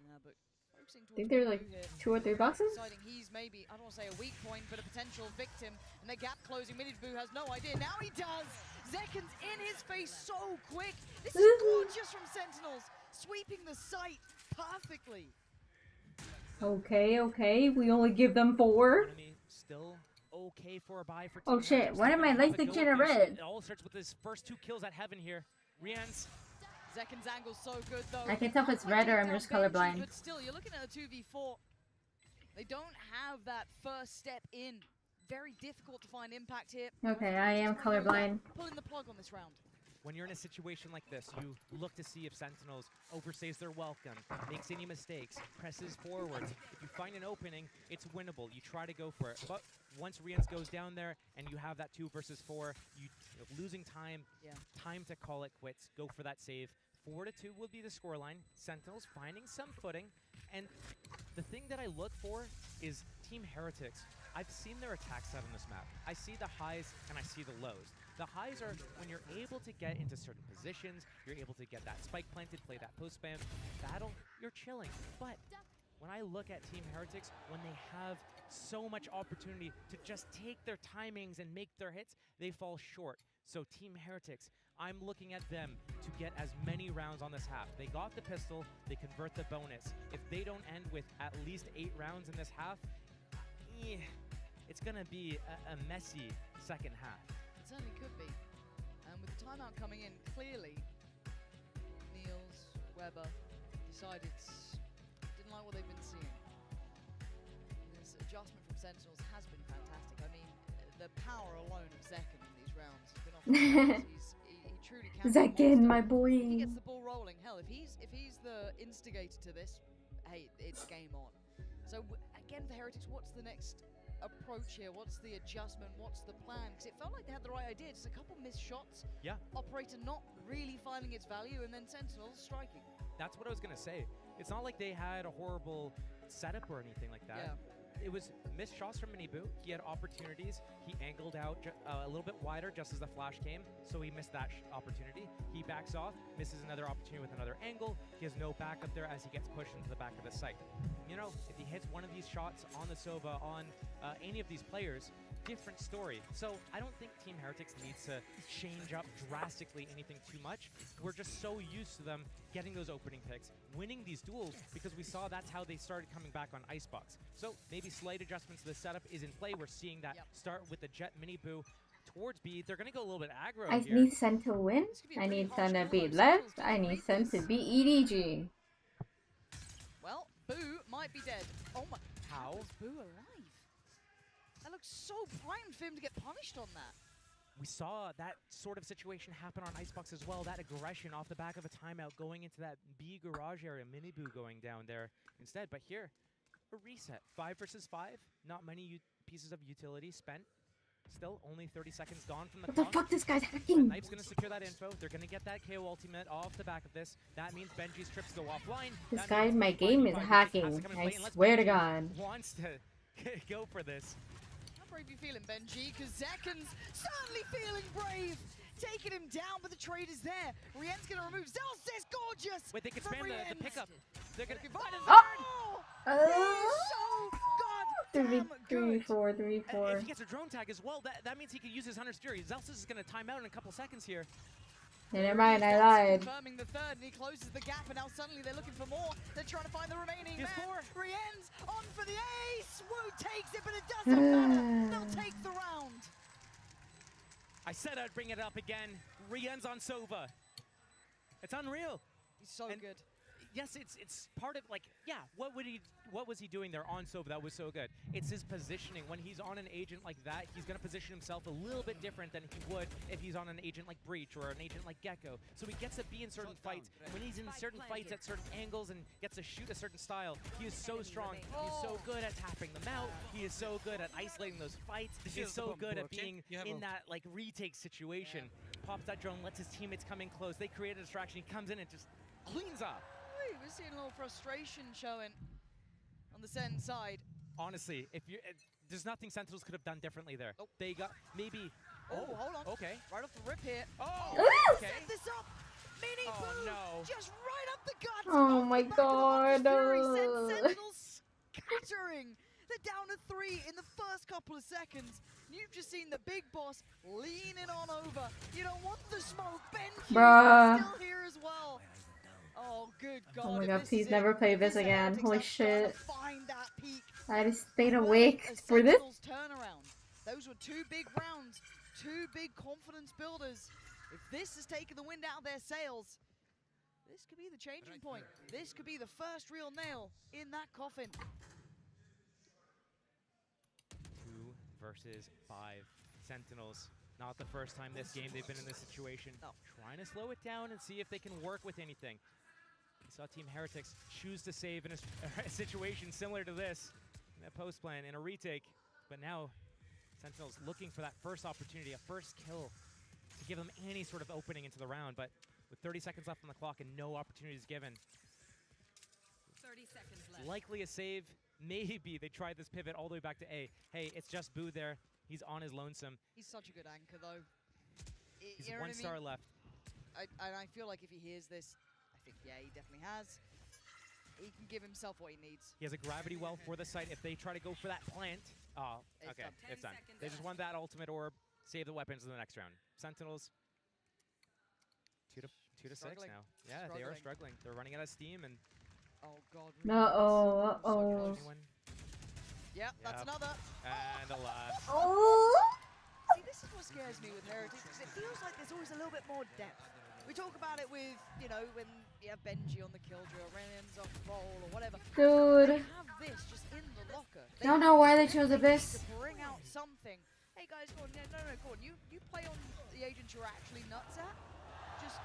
Speaker 6: Yeah, but focusing
Speaker 2: I think
Speaker 6: towards
Speaker 2: they're like
Speaker 6: Blue here.
Speaker 2: 2 or 3 boxes.
Speaker 6: Deciding he's maybe, I don't want to say a weak point, but a potential victim. And the gap closing. Miniboo has no idea. Now he does. Zekken's in his face so quick. This is gorgeous from Sentinels. Sweeping the site perfectly.
Speaker 2: Okay, okay. We only give them 4.
Speaker 7: Enemy still okay for a buy for
Speaker 2: Oh
Speaker 7: Team
Speaker 2: shit,
Speaker 7: Heretics.
Speaker 2: why am I
Speaker 7: They're gonna
Speaker 2: like
Speaker 7: have
Speaker 2: the
Speaker 7: to go
Speaker 2: Jenna
Speaker 7: with this.
Speaker 2: Red?
Speaker 7: It all starts with his first 2 kills at Heaven here. Rian's
Speaker 6: Zekken's angle's so good though.
Speaker 2: I can tell if it's
Speaker 6: Not quite
Speaker 2: red or I'm
Speaker 6: taking
Speaker 2: just
Speaker 6: down Benji,
Speaker 2: colorblind.
Speaker 6: But still, you're looking at a 2v4. They don't have that first step in. Very difficult to find impact here.
Speaker 2: Okay, I am colorblind.
Speaker 6: Pulling the plug on this round.
Speaker 7: when you're in a situation like this, you look to see if Sentinels overstays their welcome, makes any mistakes, presses forwards. If you find an opening, it's winnable. You try to go for it. But once Rians goes down there and you have that 2 versus 4, you're losing time, time to call it quits, go for that save. 4-2 will be the scoreline. Sentinels finding some footing. And the thing that I look for is Team Heretics. I've seen their attack set on this map. I see the highs and I see the lows. The highs are when you're able to get into certain positions, you're able to get that spike planted, play that post spam, battle, you're chilling. But when I look at Team Heretics, when they have so much opportunity to just take their timings and make their hits, they fall short. So Team Heretics, I'm looking at them to get as many rounds on this half. They got the pistol, they convert the bonus. If they don't end with at least 8 rounds in this half, it's gonna be a messy second half.
Speaker 6: It certainly could be. And with the timeout coming in, clearly, Niels, Weber decided didn't like what they've been seeing. This adjustment from Sentinels has been fantastic. I mean, the power alone of Zekken in these rounds has been off the charts. He truly can.
Speaker 2: Zekken, my boy.
Speaker 6: If he gets the ball rolling, hell, if he's the instigator to this, hey, it's game on. So again, for Heretics, what's the next approach here? What's the adjustment? What's the plan? Because it felt like they had the right idea. Just a couple missed shots.
Speaker 7: Yeah.
Speaker 6: Operator not really finding its value, and then Sentinels striking.
Speaker 7: That's what I was gonna say. It's not like they had a horrible setup or anything like that.
Speaker 6: Yeah.
Speaker 7: It was missed shots from Miniboo. He had opportunities. He angled out a little bit wider just as the flash came, so he missed that opportunity. He backs off, misses another opportunity with another angle. He has no backup there as he gets pushed into the back of the site. You know, if he hits one of these shots on the Sova, on any of these players, different story. So I don't think Team Heretics needs to change up drastically anything too much. We're just so used to them getting those opening picks, winning these duels, because we saw that's how they started coming back on Icebox. So maybe slight adjustments to the setup is in play. We're seeing that start with the Jet Miniboo towards B. They're going to go a little bit aggro
Speaker 2: I
Speaker 7: here.
Speaker 2: need Sen to win. I need Sen to beat LEV. I need Sen to beat EDG.
Speaker 6: Well, Boo might be dead. Oh my.
Speaker 7: How?
Speaker 6: Is Boo alive? That looks so primed for him to get punished on that.
Speaker 7: We saw that sort of situation happen on Icebox as well. That aggression off the back of a timeout going into that B garage area. Miniboo going down there instead. But here, a reset. 5 versus 5. Not many pieces of utility spent. Still, only 30 seconds gone from the
Speaker 2: What the
Speaker 7: clock.
Speaker 2: fuck? This guy's hacking.
Speaker 7: Knife's going to secure that info. They're going to get that KO ultimate off the back of this. That means Benji's trips go offline.
Speaker 2: This
Speaker 7: That
Speaker 2: guy
Speaker 7: means
Speaker 2: in my
Speaker 7: 5v5
Speaker 2: game is
Speaker 7: has to
Speaker 2: hacking.
Speaker 7: come into
Speaker 2: I
Speaker 7: play unless
Speaker 2: swear to
Speaker 7: Benji
Speaker 2: God.
Speaker 7: wants to go for this.
Speaker 6: How brave you feeling, Benji? Because Zekken's certainly feeling brave. Taking him down, but the trade is there. Rien's going to remove Zelsis. Gorgeous.
Speaker 7: Wait, they can
Speaker 6: from
Speaker 7: spam the
Speaker 6: Rien.
Speaker 7: pickup. They're going to find
Speaker 6: Oh!
Speaker 2: Oh!
Speaker 6: So
Speaker 2: 3
Speaker 6: goddamn good.
Speaker 2: 4 3 4.
Speaker 7: If he gets a drone tag as well, that means he can use his Hunter's Fury. Zelsis is going to time out in a couple seconds here.
Speaker 2: Yeah, never mind, I lied.
Speaker 6: Confirming the third, and he closes the gap, and now suddenly they're looking for more. They're trying to find the remaining
Speaker 7: Here's
Speaker 6: man.
Speaker 7: 4.
Speaker 6: Rien's on for the ace. Wu takes it, but it doesn't matter. They'll take the round.
Speaker 7: I said I'd bring it up again. Rien's on Sova. It's unreal.
Speaker 6: He's so
Speaker 7: And-
Speaker 6: good.
Speaker 7: Yes, it's part of, like, yeah, what was he doing there on Sova that was so good? It's his positioning. When he's on an agent like that, he's going to position himself a little bit different than he would if he's on an agent like Breach or an agent like Gecko. So he gets to be in certain fights. When he's in certain fights at certain angles and gets to shoot a certain style, he is so strong. He's so good at tapping them out. He is so good at isolating those fights. He's so good at being in that, like, retake situation. Pops that drone, lets his teammates come in close. They create a distraction. He comes in and just cleans up.
Speaker 6: We're seeing a little frustration showing on the Sen side.
Speaker 7: Honestly, if there's nothing Sentinels could have done differently there.
Speaker 6: Nope.
Speaker 7: They got maybe.
Speaker 6: Oh, hold on.
Speaker 7: Okay.
Speaker 6: Right off the rip here.
Speaker 7: Oh,
Speaker 2: Ooh!
Speaker 7: okay.
Speaker 6: Set this up. Mini
Speaker 7: Oh,
Speaker 6: Boo
Speaker 7: no.
Speaker 6: just right up the guts.
Speaker 2: Oh
Speaker 6: off
Speaker 2: my
Speaker 6: the back of the Hunter's Fury
Speaker 2: God.
Speaker 6: sends Sentinels scattering. They're down to 3 in the first couple of seconds. You've just seen the big boss leaning on over. You don't want the smoke. Ben
Speaker 2: Bruh.
Speaker 6: still here as well. Oh, good God.
Speaker 2: Oh my
Speaker 6: if
Speaker 2: God,
Speaker 6: this
Speaker 2: please
Speaker 6: is
Speaker 2: never
Speaker 6: it,
Speaker 2: play
Speaker 6: if
Speaker 2: this
Speaker 6: the
Speaker 2: again.
Speaker 6: Heretics
Speaker 2: Holy
Speaker 6: have
Speaker 2: shit.
Speaker 6: gotta find that peak.
Speaker 2: I just stayed
Speaker 6: Quite
Speaker 2: awake
Speaker 6: a
Speaker 2: for this.
Speaker 6: Sentinels turnaround. Those were 2 big rounds, 2 big confidence builders. If this has taken the wind out of their sails, this could be the changing point. This could be the first real nail in that coffin.
Speaker 7: 2 versus 5 Sentinels. Not the first time this game they've been in this situation.
Speaker 6: No.
Speaker 7: Trying to slow it down and see if they can work with anything. We saw Team Heretics choose to save in a situation similar to this in a post plan, in a retake. But now Sentinels looking for that first opportunity, a first kill to give them any sort of opening into the round. But with 30 seconds left on the clock and no opportunities given,
Speaker 4: 30 seconds left.
Speaker 7: likely a save. Maybe they tried this pivot all the way back to A. Hey, it's just Boo there. He's on his lonesome.
Speaker 6: He's such a good anchor, though.
Speaker 7: He's
Speaker 6: You know
Speaker 7: 1
Speaker 6: what I
Speaker 7: star
Speaker 6: mean?
Speaker 7: left.
Speaker 6: I feel like if he hears this, I think, yeah, he definitely has. He can give himself what he needs.
Speaker 7: He has a gravity well for the site. If they try to go for that plant, oh,
Speaker 6: It's
Speaker 7: okay,
Speaker 6: done.
Speaker 7: it's
Speaker 4: 10
Speaker 7: done.
Speaker 4: seconds
Speaker 7: They just
Speaker 4: left.
Speaker 7: want that ultimate orb, save the weapons in the next round. Sentinels, 2 to 6
Speaker 6: Struggling.
Speaker 7: now. Yeah, they are struggling. They're running out of steam and
Speaker 6: Oh, God.
Speaker 2: Uh-oh,
Speaker 6: So
Speaker 2: uh-oh.
Speaker 6: close.
Speaker 7: anyone.
Speaker 6: Yep, that's
Speaker 7: Yep.
Speaker 6: another.
Speaker 7: And the last.
Speaker 2: Oh!
Speaker 6: See, this is what scares me with Heretics, because it feels like there's always a little bit more depth. We talk about it with, you know, when you have Benji on the Killjoy or Renan's off roll or whatever. They
Speaker 2: Dude.
Speaker 6: have this just in the locker. They
Speaker 2: Don't
Speaker 6: have
Speaker 2: know why they
Speaker 6: everything
Speaker 2: chose Abyss.
Speaker 6: to bring out something. Hey guys, go on, no, go on. You play on the agents you're actually nuts at. Just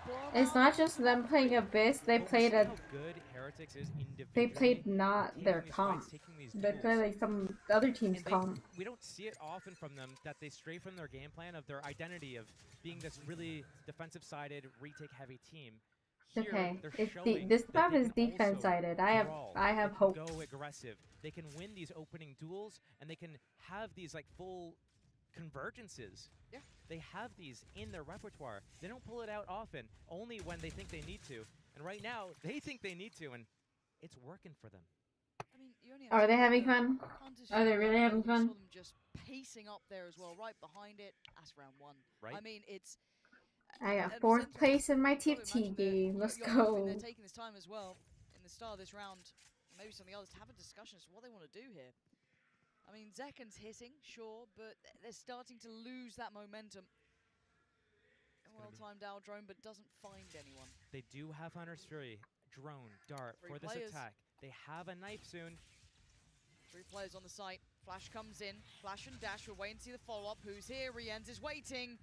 Speaker 6: blow 'em
Speaker 2: It's
Speaker 6: out.
Speaker 2: not just them playing Abyss, they
Speaker 7: But we
Speaker 2: played
Speaker 7: see
Speaker 2: a...
Speaker 7: how good Heretics is individually.
Speaker 2: They played not
Speaker 7: taking
Speaker 2: their
Speaker 7: these
Speaker 2: comp.
Speaker 7: fights, taking these
Speaker 2: They
Speaker 7: duels.
Speaker 2: played like some other team's
Speaker 7: And they-
Speaker 2: comp.
Speaker 7: we don't see it often from them that they stray from their game plan of their identity of being this really defensive-sided, retake-heavy team. Here,
Speaker 2: Okay,
Speaker 7: they're
Speaker 2: it's
Speaker 7: showing
Speaker 2: this
Speaker 7: that
Speaker 2: map
Speaker 7: they
Speaker 2: is
Speaker 7: can also
Speaker 2: defense-sided.
Speaker 7: brawl.
Speaker 2: I have
Speaker 7: They
Speaker 2: hope.
Speaker 7: can go aggressive. They can win these opening duels, and they can have these like full convergences.
Speaker 6: Yeah.
Speaker 7: They have these in their repertoire. They don't pull it out often, only when they think they need to. And right now, they think they need to, and it's working for them.
Speaker 6: I mean, you only have
Speaker 2: Are
Speaker 6: to
Speaker 2: they
Speaker 6: look at
Speaker 2: having
Speaker 6: the
Speaker 2: fun?
Speaker 6: Hunter's
Speaker 2: Are they
Speaker 6: Fury
Speaker 2: really
Speaker 6: uphill.
Speaker 2: having
Speaker 6: We
Speaker 2: fun?
Speaker 6: saw them just pacing up there as well, right behind it. That's round 1.
Speaker 7: Right.
Speaker 6: I mean, it's...
Speaker 2: I got
Speaker 6: and
Speaker 2: 4th
Speaker 6: Sentinels,
Speaker 2: place in my
Speaker 6: you've got to
Speaker 2: TFT
Speaker 6: imagine they're-
Speaker 2: game. Let's
Speaker 6: you're hoping
Speaker 2: go.
Speaker 6: They're taking this time as well in the start of this round, and maybe some of the others, to have a discussion as to what they want to do here. I mean, Zekken's hitting, sure, but they're starting to lose that momentum. A well-timed out drone, but doesn't find anyone.
Speaker 7: They do have Hunter's Fury, drone, dart
Speaker 6: 3
Speaker 7: for this
Speaker 6: players.
Speaker 7: attack. They have a knife soon.
Speaker 6: 3 players on the site. Flash comes in. Flash and Dash. We're waiting to see the follow-up. Who's here? Rienz is waiting.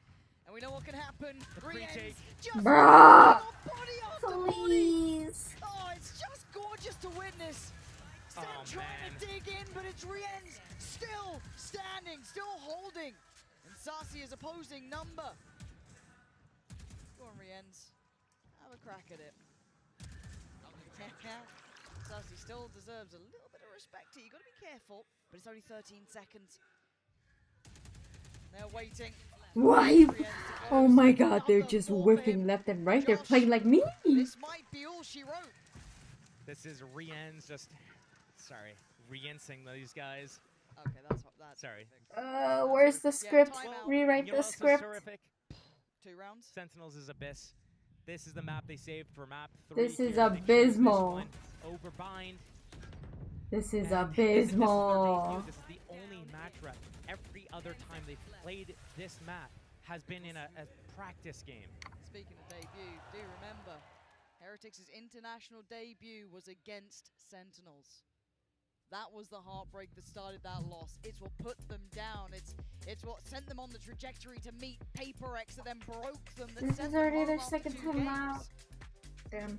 Speaker 6: And we know what can happen.
Speaker 7: The
Speaker 6: Rienz
Speaker 7: retake.
Speaker 6: just
Speaker 2: Bruh!
Speaker 6: body after body.
Speaker 2: Please.
Speaker 6: Oh, it's just gorgeous to witness. Sam
Speaker 7: Oh,
Speaker 6: trying
Speaker 7: man.
Speaker 6: to dig in, but it's Rienz still standing, still holding. And Sasi is opposing number. Go on, Rienz. Have a crack at it. Sasi still deserves a little bit of respect here. You got to be careful, but it's only 13 seconds. They're waiting.
Speaker 2: Why?
Speaker 6: Rienz to
Speaker 2: Oh
Speaker 6: close.
Speaker 2: my god, they're
Speaker 6: Another
Speaker 2: just
Speaker 6: four for
Speaker 2: whipping
Speaker 6: him.
Speaker 2: left and right. They're
Speaker 6: Josh,
Speaker 2: playing like me.
Speaker 6: This might be all she wrote.
Speaker 7: This is Rienz just, sorry, Rienzing these guys.
Speaker 6: Okay, that's
Speaker 7: Sorry.
Speaker 2: Where's the
Speaker 6: Yeah,
Speaker 2: script?
Speaker 6: timeout.
Speaker 2: Rewrite
Speaker 7: You know
Speaker 2: the
Speaker 7: what else is
Speaker 2: script.
Speaker 7: terrific?
Speaker 6: 2 rounds.
Speaker 7: Sentinels is Abyss. This is the map they saved for map 3.
Speaker 2: This is
Speaker 7: here. They chose this
Speaker 2: abysmal.
Speaker 7: one. Overbind.
Speaker 2: This is
Speaker 7: And this is their
Speaker 2: abysmal.
Speaker 7: debut. This is the only match rep. Every other time they've played this map has been in a practice game.
Speaker 6: Speaking of debut, do remember, Heretics' international debut was against Sentinels. That was the heartbreak that started that loss. It's what put them down. It's what sent them on the trajectory to meet Paper X that then broke them. That
Speaker 2: This
Speaker 6: sent
Speaker 2: is
Speaker 6: them
Speaker 2: already
Speaker 6: home
Speaker 2: their
Speaker 6: after
Speaker 2: second
Speaker 6: 2
Speaker 2: time out.
Speaker 6: games.
Speaker 2: Damn.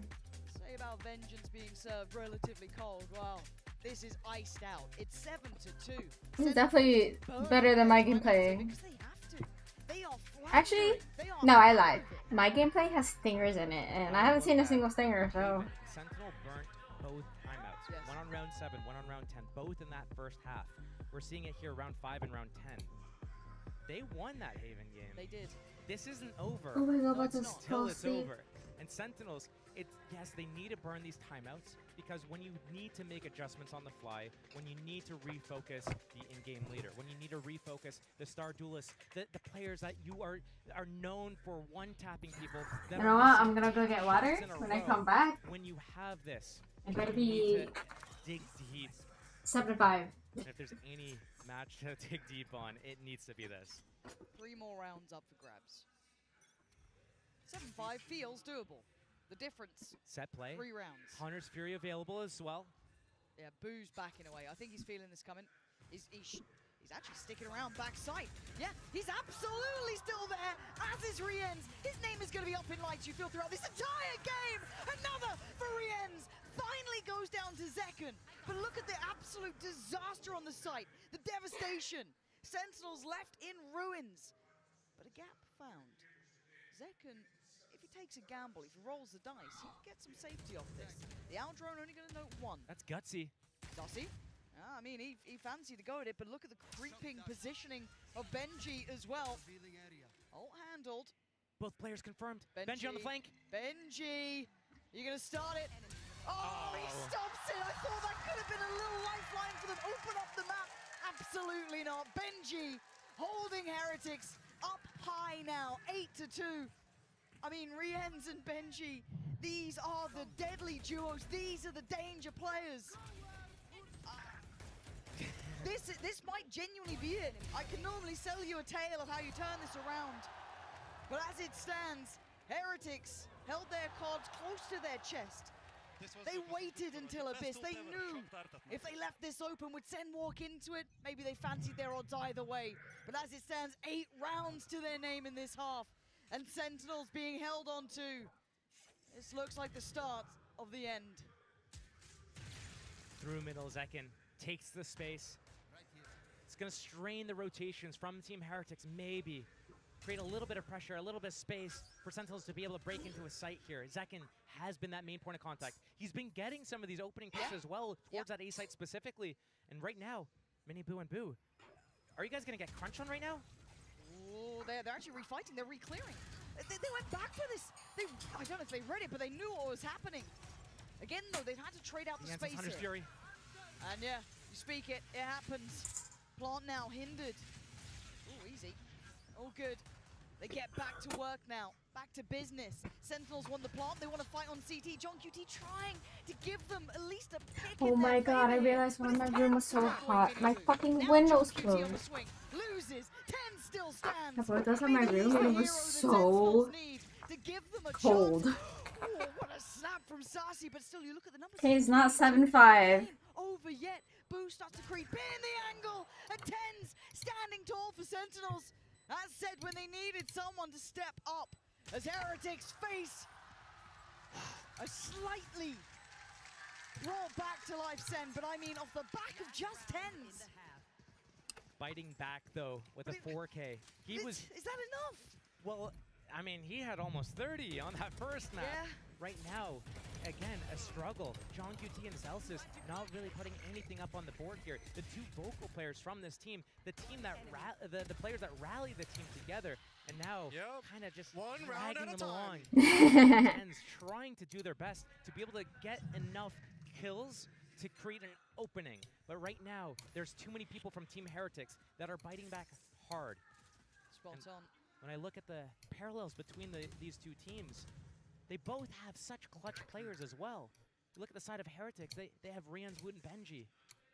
Speaker 6: Say about vengeance being served relatively cold. Well, this is iced out. It's 7-2.
Speaker 2: This is definitely better than my gameplay.
Speaker 6: Because they have to. They are
Speaker 2: Actually,
Speaker 6: floundering. They are
Speaker 2: no, I lied.
Speaker 6: floundering.
Speaker 2: My gameplay has stingers in it, and I haven't seen a single stinger, so...
Speaker 7: Sentinel burnt both timeouts.
Speaker 6: Yes.
Speaker 7: One on round 7, one on round 10, both in that first half. We're seeing it here round 5 and round 10. They won that Haven game.
Speaker 6: They did.
Speaker 7: This isn't over.
Speaker 2: Oh my god,
Speaker 6: No,
Speaker 2: what
Speaker 6: it's
Speaker 2: is
Speaker 6: not.
Speaker 7: Till it's
Speaker 2: Chelsea?
Speaker 7: over. And Sentinels, yes, they need to burn these timeouts because when you need to make adjustments on the fly, when you need to refocus the in-game leader, when you need to refocus the star duelists, the players that you are known for one-tapping people. That
Speaker 2: You know what? I'm gonna go get water when I come back.
Speaker 7: When you have this,
Speaker 2: It better
Speaker 7: you need
Speaker 2: be
Speaker 7: to dig deep.
Speaker 2: 7-5.
Speaker 7: And if there's any match to dig deep on, it needs to be this.
Speaker 6: 3 more rounds up for grabs. 7-5 feels doable. The difference,
Speaker 7: Set play.
Speaker 6: 3 rounds.
Speaker 7: Hunter's Fury available as well.
Speaker 6: Yeah, Boo's backing away. I think he's feeling this coming. He's actually sticking around backside. Yeah, he's absolutely still there, as is Rienz. His name is going to be up in lights, you feel, throughout this entire game. Another for Rienz. Finally goes down to Zekken. But look at the absolute disaster on the site. The devastation. Sentinels left in ruins. But a gap found. Zekken, if he takes a gamble, if he rolls the dice, he can get some safety off this. The Aldrone only going to note 1.
Speaker 7: That's gutsy.
Speaker 6: Does he? I mean, he fancied to go at it, but look at the creeping positioning of Benji as well. All handled.
Speaker 7: Both players confirmed. Benji on the flank.
Speaker 6: Benji, you're going to start it. Oh, he stops it. I thought that could have been a little lifeline for them. Open up the map. Absolutely not. Benji holding Heretics up high now, 8-2. I mean, Rienz and Benji, these are the deadly duos. These are the danger players. This might genuinely be it. I can normally sell you a tale of how you turn this around. But as it stands, Heretics held their cards close to their chest. They waited until Abyss. They knew if they left this open, would Sen walk into it? Maybe they fancied their odds either way. But as it stands, 8 rounds to their name in this half. And Sentinels being held on to. This looks like the start of the end.
Speaker 7: Through middle, Zekken takes the space. It's going to strain the rotations from Team Heretics, maybe. Create a little bit of pressure, a little bit of space for Sentinels to be able to break into a site here. Zekken has been that main point of contact. He's been getting some of these opening picks as well towards that A site specifically. And right now, Mini Boo and Boo, are you guys going to get crunch on right now?
Speaker 6: Oh, they're actually refighting. They're re-clearing. They went back for this. I don't know if they read it, but they knew what was happening. Again, though, they've had to trade out the space
Speaker 7: Hunter's
Speaker 6: here.
Speaker 7: Fury.
Speaker 6: And yeah, you speak it, it happens. Plant now hindered. Oh, easy. All good. They get back to work now, back to business. Sentinels won the plant, they want to fight on CT. John QT trying to give them at least a pick.
Speaker 2: Oh my god, I realized why my room was so hot. My fucking window's closed.
Speaker 6: Loses, 10 still stands.
Speaker 2: Yeah, but those are my room and it was so cold.
Speaker 6: Oh, what a snap from Sassy, but still you look at the numbers.
Speaker 2: Okay, it's not 7-5.
Speaker 6: Over yet. Boo starts to creep in the angle, and 10's standing tall for Sentinels. As said, when they needed someone to step up, as Heretics face a slightly brought back to life Sen, but I mean off the back of just 10's.
Speaker 7: Biting back though with a 4K.
Speaker 6: Is that enough?
Speaker 7: Well, I mean, he had almost 30 on that first map.
Speaker 6: Yeah.
Speaker 7: Right now, again, a struggle. John QT and Celsius not really putting anything up on the board here. The 2 vocal players from this team, the team that the players that rally the team together, and now kind of just dragging them along. And trying to do their best to be able to get enough kills to create an opening. But right now, there's too many people from Team Heretics that are biting back hard.
Speaker 6: Spot on.
Speaker 7: When I look at the parallels between these 2 teams, they both have such clutch players as well. You look at the side of Heretics, they have Rienz, Wood, and Benji.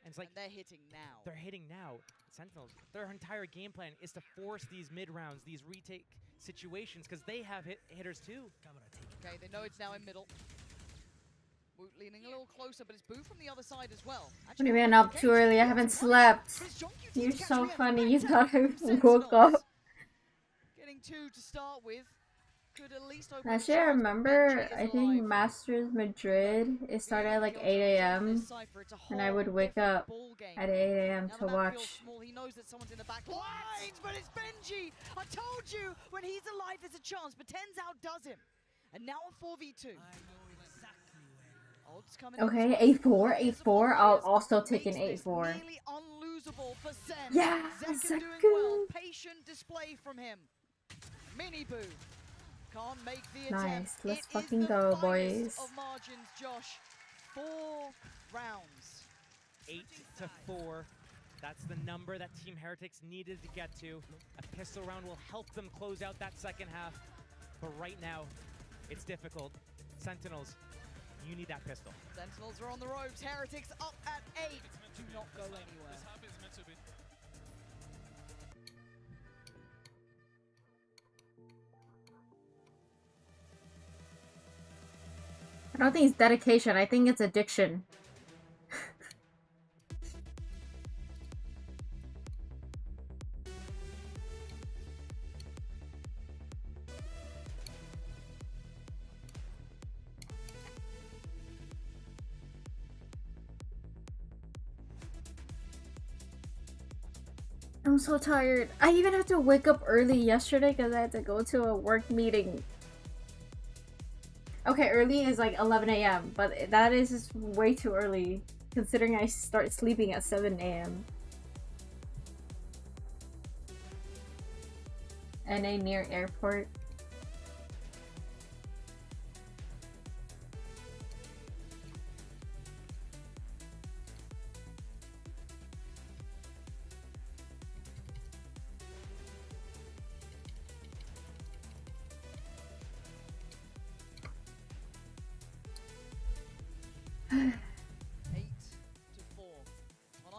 Speaker 7: And it's like,
Speaker 6: and they're hitting now.
Speaker 7: They're hitting now. Sentinels, their entire game plan is to force these mid-rounds, these retake situations, because they have hitters too.
Speaker 6: Okay, they know it's now in middle. Woot leaning a little closer, but it's Boo from the other side as well.
Speaker 2: When you ran up too early, I haven't slept. You're so funny, you thought I woke up.
Speaker 6: Getting 2 to start with. Could at least open
Speaker 2: Actually, I remember, I think Masters Madrid, it started at like 8 AM, and I would wake up at 8 AM to watch.
Speaker 6: He knows that someone's in the back lines, but it's Benji. I told you, when he's alive, there's a chance, but 10's outdoes him. And now a 4v2.
Speaker 2: Okay, 8-4, 8-4. I'll still take an 8-4.
Speaker 6: unusable for Sen.
Speaker 2: Yeah,
Speaker 6: Zekken doing
Speaker 2: Zekken.
Speaker 6: well. Patient display from him. Mini Boo can't make the attempt.
Speaker 2: Nice. Let's
Speaker 6: It is
Speaker 2: fucking
Speaker 6: the
Speaker 2: go,
Speaker 6: finest
Speaker 2: boys.
Speaker 6: of margins, Josh. 4 rounds.
Speaker 7: 8-4. That's the number that Team Heretics needed to get to. A pistol round will help them close out that second half. But right now, it's difficult. Sentinels, you need that pistol.
Speaker 6: Sentinels are on the ropes. Heretics up at 8. Do not go anywhere.
Speaker 2: I don't think it's dedication. I think it's addiction. I'm so tired. I even had to wake up early yesterday because I had to go to a work meeting. Okay, early is like 11 a.m., but that is just way too early considering I start sleeping at 7 a.m. NA near airport.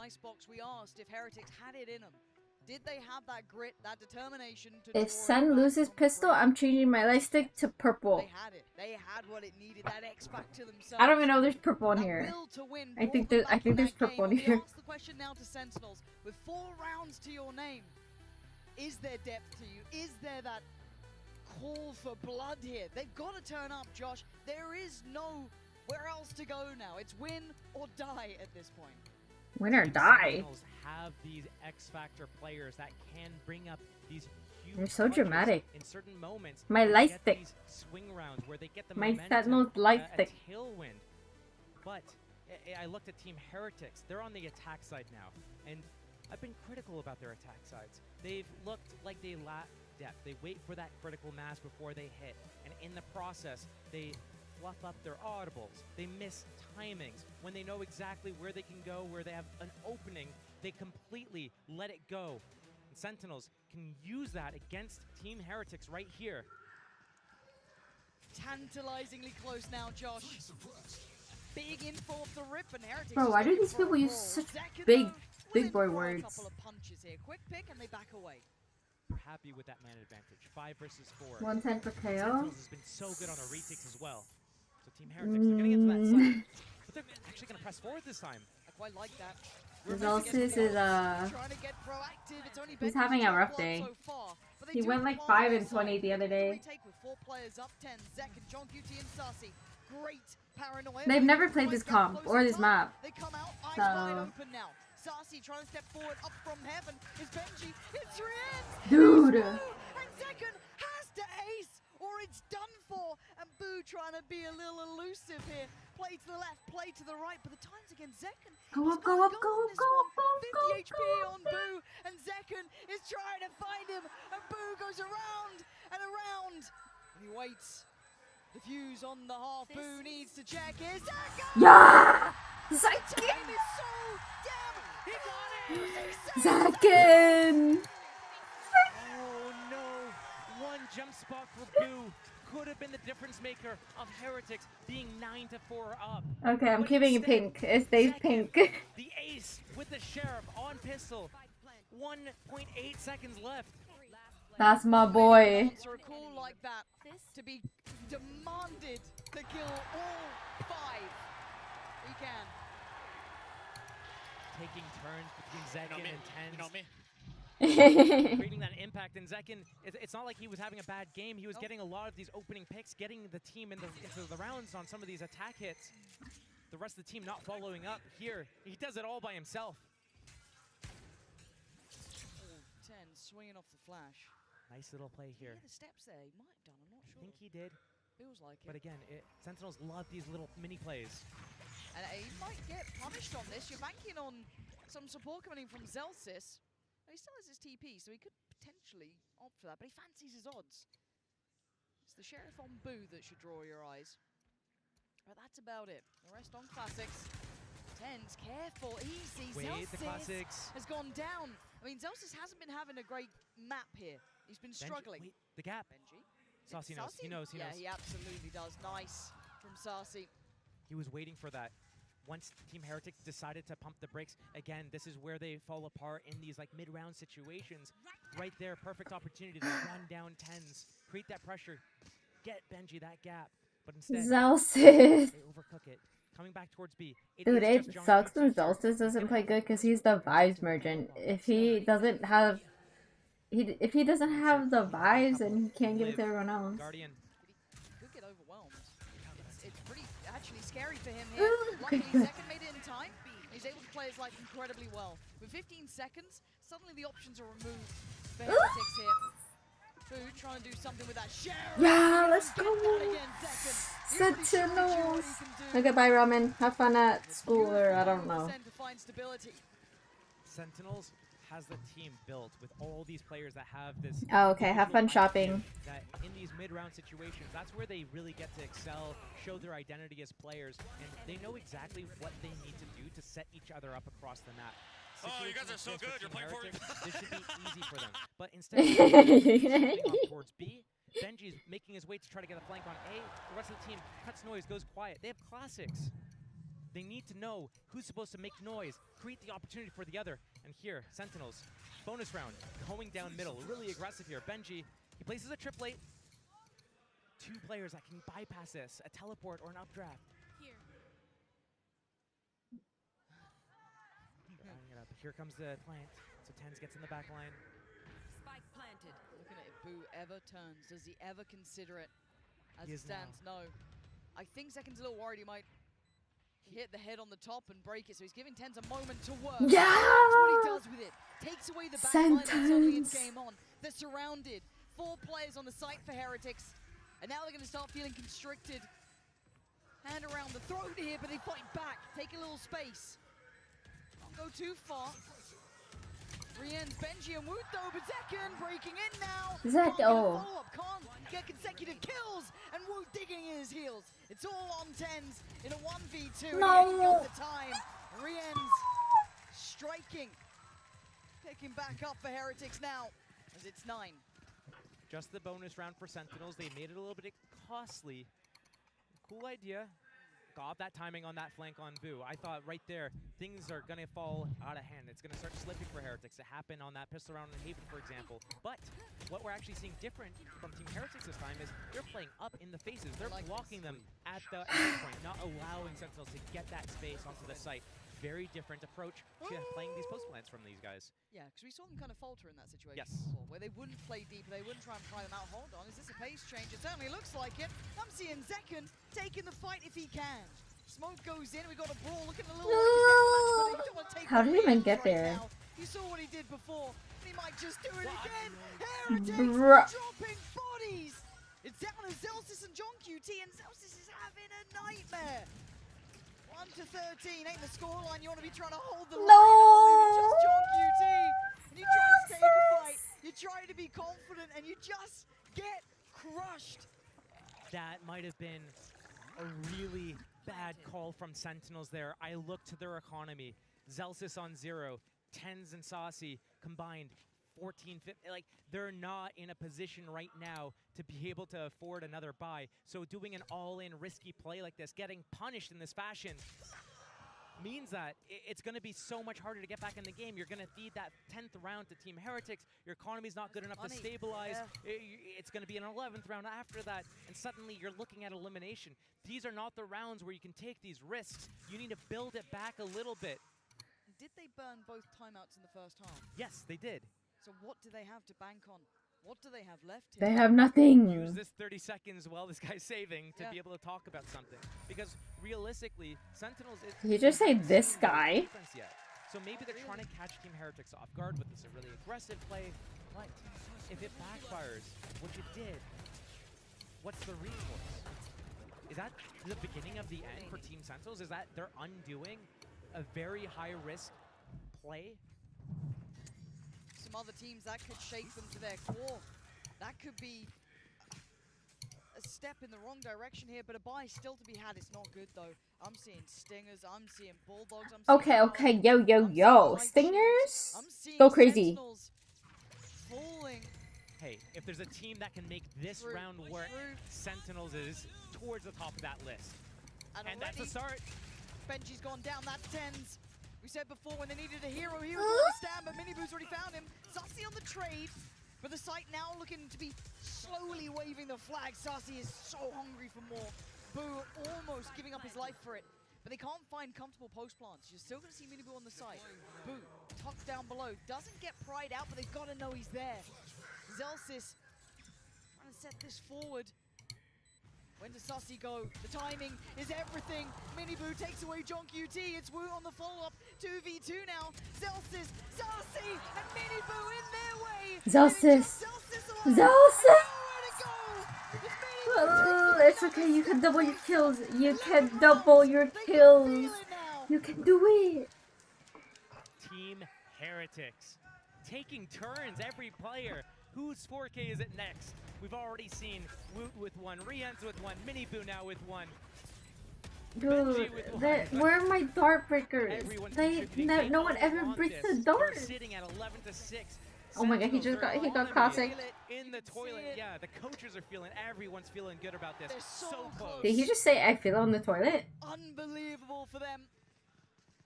Speaker 6: Icebox, we asked if Heretics had it in them. Did they have that grit, that determination to
Speaker 2: If
Speaker 6: draw it
Speaker 2: Sen
Speaker 6: back
Speaker 2: loses
Speaker 6: from
Speaker 2: pistol,
Speaker 6: the
Speaker 2: I'm changing my light stick to purple.
Speaker 6: They had it. They had what it needed. That X factor themselves.
Speaker 2: I don't even know there's purple in
Speaker 6: That
Speaker 2: here.
Speaker 6: will to win
Speaker 2: I think
Speaker 6: brought them back in
Speaker 2: there's
Speaker 6: that
Speaker 2: purple
Speaker 6: game.
Speaker 2: in
Speaker 6: We
Speaker 2: here.
Speaker 6: ask the question now to Sentinels. With 4 rounds to your name, is there depth to you? Is there that call for blood here? They've got to turn up, Josh. There is nowhere else to go now. It's win or die at this point.
Speaker 2: Win or die.
Speaker 7: Sentinels have these X Factor players that can bring up these huge
Speaker 2: They're so
Speaker 7: clutches
Speaker 2: dramatic.
Speaker 7: in certain moments.
Speaker 2: My
Speaker 7: They
Speaker 2: light
Speaker 7: get
Speaker 2: stick.
Speaker 7: these swing rounds where they get the
Speaker 2: My
Speaker 7: momentum,
Speaker 2: Sentinel's light
Speaker 7: a
Speaker 2: stick.
Speaker 7: tailwind. But I looked at Team Heretics. They're on the attack side now, and I've been critical about their attack sides. They've looked like they lack depth. They wait for that critical mass before they hit, and in the process, they fluff up their audibles. They miss timings. When they know exactly where they can go, where they have an opening, they completely let it go. And Sentinels can use that against Team Heretics right here.
Speaker 6: Tantalizingly close now, Josh. Big info off the rip, and Heretics.
Speaker 2: Bro, why do these people use such big boy words?
Speaker 6: A couple of punches here. Quick pick, and they back away.
Speaker 7: We're happy with that man advantage. 5 versus 4.
Speaker 2: 110 for KO.
Speaker 7: Sentinels has been so good on the retakes as well. So Team Heretics, they're gonna get to that side. But they're actually gonna press forward this time.
Speaker 6: I quite like that.
Speaker 2: Results is
Speaker 6: Trying to get proactive. It's only
Speaker 2: he's
Speaker 6: been
Speaker 2: having a rough
Speaker 6: so
Speaker 2: day.
Speaker 6: far, but they
Speaker 2: He
Speaker 6: do
Speaker 2: went like
Speaker 6: follow
Speaker 2: 5
Speaker 6: their
Speaker 2: and 20
Speaker 6: side.
Speaker 2: the other day.
Speaker 6: Retake with 4 players up 10. Zek and John QT and Sassy. Great paranoia.
Speaker 2: They've never played this
Speaker 6: Get
Speaker 2: comp
Speaker 6: close
Speaker 2: or
Speaker 6: in
Speaker 2: this
Speaker 6: time.
Speaker 2: map.
Speaker 6: They come out eyes
Speaker 2: So-
Speaker 6: wide open now. Sassy trying to step forward up from heaven. Is Benji. It's Rian.
Speaker 2: Dude.
Speaker 6: And Zekken has to ace or it's done for. And Boo trying to be a little elusive here. Play to the left, play to the right, but the time's against Zekken.
Speaker 2: Go
Speaker 6: He's
Speaker 2: up, go
Speaker 6: gotta
Speaker 2: up,
Speaker 6: go
Speaker 2: go
Speaker 6: on
Speaker 2: up,
Speaker 6: this
Speaker 2: go
Speaker 6: one.
Speaker 2: up, go up,
Speaker 6: 50
Speaker 2: go up,
Speaker 6: HP
Speaker 2: go up.
Speaker 6: on Boo, and Zekken is trying to find him, and Boo goes around and around, and he waits. The fuse on the half. Boo needs to check. Here's Zekken!
Speaker 2: Yeah!
Speaker 6: The
Speaker 2: Zekken!
Speaker 6: time is so damn. He got it.
Speaker 2: Zekken!
Speaker 7: Oh no! One jump spot for Boo could have been the difference maker of Heretics being 9-4 up.
Speaker 2: Okay, I'm
Speaker 7: But
Speaker 2: keeping it
Speaker 7: instead,
Speaker 2: pink. It stays
Speaker 7: Zekken,
Speaker 2: pink.
Speaker 7: The ace with the Sheriff on pistol. 1.8 seconds left.
Speaker 2: That's my boy.
Speaker 6: Answer a call like that to be demanded to kill all 5. He can.
Speaker 7: Taking turns between Zekken and Tens.
Speaker 8: You know me.
Speaker 7: Creating that impact, and Zekken, it's not like he was having a bad game. He was getting a lot of these opening picks, getting the team into the rounds on some of these attack hits. The rest of the team not following up here. He does it all by himself.
Speaker 6: 10 swinging off the flash.
Speaker 7: Nice little play here.
Speaker 6: Yeah, the steps there. He might have done. I'm not
Speaker 7: I
Speaker 6: sure.
Speaker 7: think he did,
Speaker 6: Feels like
Speaker 7: but
Speaker 6: it.
Speaker 7: again, Sentinels love these little mini plays.
Speaker 6: And he might get punished on this. You're banking on some support coming in from Zelsis. He still has his TP, so he could potentially opt for that, but he fancies his odds. It's the Sheriff on Boo that should draw your eyes. But that's about it. The rest on Classics. Tens, careful, easy.
Speaker 7: Wait, the
Speaker 6: Zelsis
Speaker 7: Classics
Speaker 6: has gone down. I mean, Zelsis hasn't been having a great map here. He's been struggling.
Speaker 7: Wait, the gap.
Speaker 6: Benji.
Speaker 7: Saucy knows. He knows. He
Speaker 6: yeah,
Speaker 7: knows.
Speaker 6: he absolutely does. Nice from Saucy.
Speaker 7: He was waiting for that. Once Team Heretics decided to pump the brakes, again, this is where they fall apart in these like mid-round situations. Right there, perfect opportunity to run down tens, create that pressure, get Benji that gap. But instead,
Speaker 2: Zelsis.
Speaker 7: they overcook it. Coming back towards B.
Speaker 2: Dude,
Speaker 7: is
Speaker 2: it
Speaker 7: just John
Speaker 2: sucks when
Speaker 7: Hughes' turn.
Speaker 2: Zelsis doesn't play good because he's the vibes merchant. If he doesn't have, if he doesn't have the vibes, then he can't give it to everyone else.
Speaker 7: Guardian.
Speaker 6: He could get overwhelmed. It's pretty actually scary for him here. Luckily, Second made it in time. He's able to play his life incredibly well. With 15 seconds, suddenly the options are removed for Heretics here. Food trying to do something with that share.
Speaker 2: Yeah, let's go.
Speaker 6: Sentinels.
Speaker 2: Okay, bye, Ramen. Have fun at school, or I don't know.
Speaker 7: Sentinels has the team built with all these players that have this.
Speaker 2: Oh, okay, have fun shopping.
Speaker 7: That in these mid-round situations, that's where they really get to excel, show their identity as players, and they know exactly what they need to do to set each other up across the map.
Speaker 5: Oh, you guys are so good. You're playing for
Speaker 7: this should be easy for them. But instead of off towards B, Benji's making his way to try to get a flank on A. The rest of the team cuts noise, goes quiet. They have Classics. They need to know who's supposed to make noise, create the opportunity for the other. And here, Sentinels, bonus round, going down middle, really aggressive here. Benji, he places a triplet. Two players that can bypass this, a teleport or an updraft. It up. Here comes the plant. So Tens gets in the back line.
Speaker 4: Spike planted.
Speaker 6: Looking at if Boo ever turns, does he ever consider it? As
Speaker 7: He
Speaker 6: it
Speaker 7: is
Speaker 6: stands, no. I think Second's a little worried he might hit the head on the top and break it, so he's giving Tens a moment to work.
Speaker 2: Yeah!
Speaker 6: That's what he does with it. Takes away the back line and suddenly it's
Speaker 2: Sentence.
Speaker 6: game on. They're surrounded. 4 players on the site for Heretics. And now they're going to start feeling constricted. Hand around the throat here, but they fight back. Take a little space. Don't go too far. Rien's Benji and Wuto, but Zekken breaking in now.
Speaker 2: Zek, oh.
Speaker 6: Can't get consecutive kills, and Wu digging in his heels. It's all on Tens in a 1v2.
Speaker 2: No.
Speaker 6: And he ain't got the time. Rien's striking. Picking back up for Heretics now, as it's 9.
Speaker 7: Just the bonus round for Sentinels. They made it a little bit costly. Cool idea. Got that timing on that flank on Boo. I thought right there, things are going to fall out of hand. It's going to start slipping for Heretics. It happened on that pistol round in Haven, for example. But what we're actually seeing different from Team Heretics this time is they're playing up in the faces. They're blocking them at the end point, not allowing Sentinels to get that space onto the site. Very different approach to playing these post plants from these guys.
Speaker 6: Yeah, because we saw them kind of falter in that situation
Speaker 7: Yes.
Speaker 6: before, where they wouldn't play deep, they wouldn't try and pry them out. Hold on, is this a pace change? It certainly looks like it. I'm seeing Zekken taking the fight if he can. Smoke goes in, we got a brawl, looking a little like a deathmatch, but you don't want to take
Speaker 2: How did he even get
Speaker 6: right
Speaker 2: there?
Speaker 6: now. You saw what he did before, and he might just do it again. Heretics dropping bodies. It's down to Zelsis and John QT, and Zelsis is having a nightmare. 1 to 13 ain't the scoreline. You want to be trying to hold the line. Just John QT. And you try to take a fight. You try to be confident, and you just get crushed.
Speaker 7: That might have been a really bad call from Sentinels there. I look to their economy. Zelsis on 0. Tens and Saucy combined 14, 15. Like, they're not in a position right now to be able to afford another buy. So doing an all-in risky play like this, getting punished in this fashion, means that it's going to be so much harder to get back in the game. You're going to feed that 10th round to Team Heretics. Your economy's not good enough to stabilize. Yeah. It's going to be an 11th round after that, and suddenly you're looking at elimination. These are not the rounds where you can take these risks. You need to build it back a little bit.
Speaker 6: Did they burn both timeouts in the first half?
Speaker 7: Yes, they did.
Speaker 6: So what do they have to bank on? What do they have left here?
Speaker 2: They have nothing.
Speaker 7: Use this 30 seconds while this guy's saving to be able to talk about something. Because realistically, Sentinels...
Speaker 2: Did you just say this guy?
Speaker 7: Yet. So maybe they're trying to catch Team Heretics off guard with this a really aggressive play. But if it backfires, what you did, what's the recourse? Is that the beginning of the end for Team Sentinels? Is that they're undoing a very high-risk play.
Speaker 6: Some other teams that could shake them to their core. That could be a step in the wrong direction here, but a buy still to be had. It's not good though. I'm seeing Stingers, I'm seeing Bulldogs, I'm seeing
Speaker 2: Okay,
Speaker 6: Wild,
Speaker 2: yo,
Speaker 6: I'm seeing High
Speaker 2: Stingers?
Speaker 6: Shields, I'm seeing
Speaker 2: Go crazy.
Speaker 6: Sentinels falling.
Speaker 7: Hey, if there's a team that can make this round work, Sentinels is towards the top of that list. And that's a start.
Speaker 6: Benji's gone down, that's tens. We said before when they needed a hero, he was on the stand, but Miniboo's already found him. Sassy on the trade, but the site now looking to be slowly waving the flag. Sassy is so hungry for more. Boo almost giving up his life for it, but they can't find comfortable post plants. You're still going to see Miniboo on the site. Boo tucked down below, doesn't get pried out, but they've got to know he's there. Zelsis trying to set this forward. When does Sassy go? The timing is everything. Miniboo takes away John QT. It's Wu on the follow-up. 2v2 now. Zelsis, Sassy, and Miniboo in their way.
Speaker 2: Zelsis. It's okay, you can double your kills. You can double your kills. You can do it.
Speaker 7: Team Heretics taking turns, every player. Whose 4K is it next? We've already seen Woot with one, Rienz with one, Miniboo now with one.
Speaker 2: Dude, where are my dart breakers? No one ever breaks the dart.
Speaker 7: We're sitting at 11-6.
Speaker 2: Oh my god, he got classic.
Speaker 7: In the toilet, yeah, the coaches are feeling, everyone's feeling good about this. So close.
Speaker 2: Did he just say I feel on the toilet?
Speaker 6: Unbelievable for them.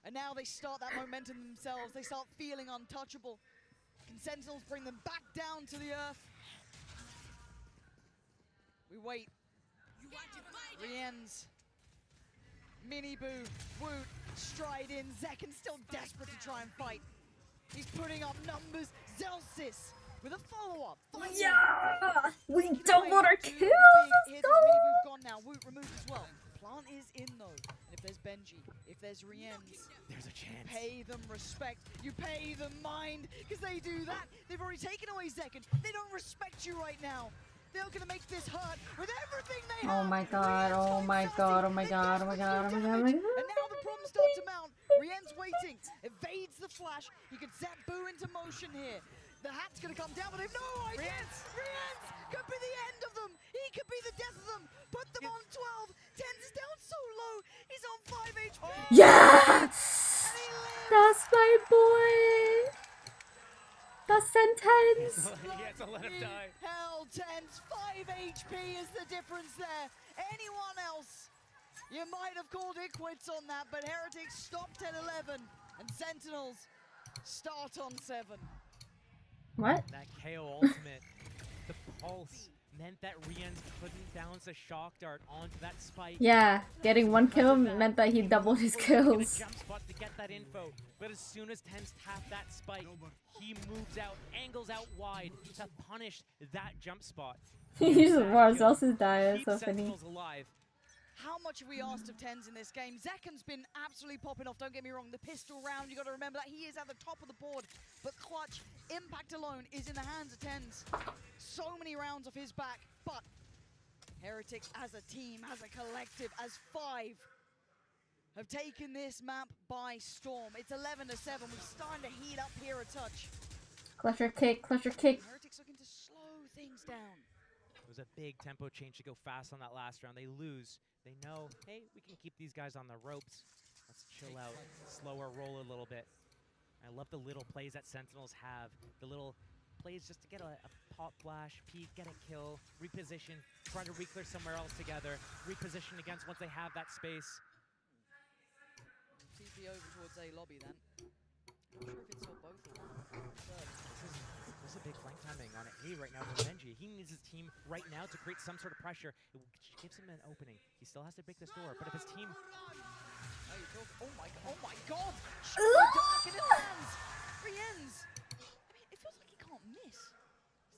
Speaker 6: And now they start that momentum themselves. They start feeling untouchable. Can Sentinels bring them back down to the earth? We wait. Rienz. Miniboo. Woot. Stride in. Zekken still desperate to try and fight. He's putting up numbers. Zelsis with a follow-up.
Speaker 2: Yeah! We doubled our kills!
Speaker 6: Here's Miniboo gone now. Woot removed as well. Plant is in though. And if there's Benji, if there's Rienz,
Speaker 7: there's a chance.
Speaker 6: Pay them respect. You pay them mind, because they do that. They've already taken away Zekken. They don't respect you right now. They're gonna make this hurt with everything they have.
Speaker 2: Oh my god, oh my god, oh my god, oh my god, oh my god, oh my god.
Speaker 6: And now the problems start to mount. Rienz waiting, evades the flash. You can set Boo into motion here. The hat's gonna come down, but they've no idea. Rienz could be the end of them. He could be the death of them. Put them on 12. Tens is down so low. He's on 5 HP.
Speaker 2: Yes! That's my boy. That's Sentence.
Speaker 7: He has to let him die.
Speaker 6: Hell, Tens. 5 HP is the difference there. Anyone else, you might have called it quits on that, but Heretics stopped at 11, and Sentinels start on 7.
Speaker 2: What?
Speaker 7: That KO ultimate, the pulse, meant that Rienz couldn't bounce a shock dart onto that spike.
Speaker 2: Yeah, getting one kill meant that he doubled his kills.
Speaker 7: Jump spot to get that info, but as soon as Tens tapped that spike, he moves out, angles out wide to punish that jump spot.
Speaker 2: He just watched Zelsis die. That's so funny.
Speaker 6: Alive. How much have we asked of Tens in this game? Zekken's been absolutely popping off, don't get me wrong. The pistol round, you got to remember that he is at the top of the board. But clutch, impact alone is in the hands of Tens. So many rounds off his back, but Heretics as a team, as a collective, as 5, have taken this map by storm. It's 11-7. We're starting to heat up here a touch.
Speaker 2: Clutcher kick, clutcher kick.
Speaker 6: Heretics looking to slow things down.
Speaker 7: It was a big tempo change to go fast on that last round. They lose. They know, hey, we can keep these guys on the ropes. Let's chill out, slower roll a little bit. I love the little plays that Sentinels have. The little plays just to get a pop flash, peek, get a kill, reposition, try to re-clear somewhere else together, reposition against once they have that space.
Speaker 6: TP over towards A lobby then. Not sure if it's for both of them.
Speaker 7: This is a big flank timing on A right now for Benji. He needs his team right now to create some sort of pressure. It gives him an opening. He still has to break this door, but if his team...
Speaker 6: Oh my god! Dark in his hands! Rienz! I mean, it feels like he can't miss.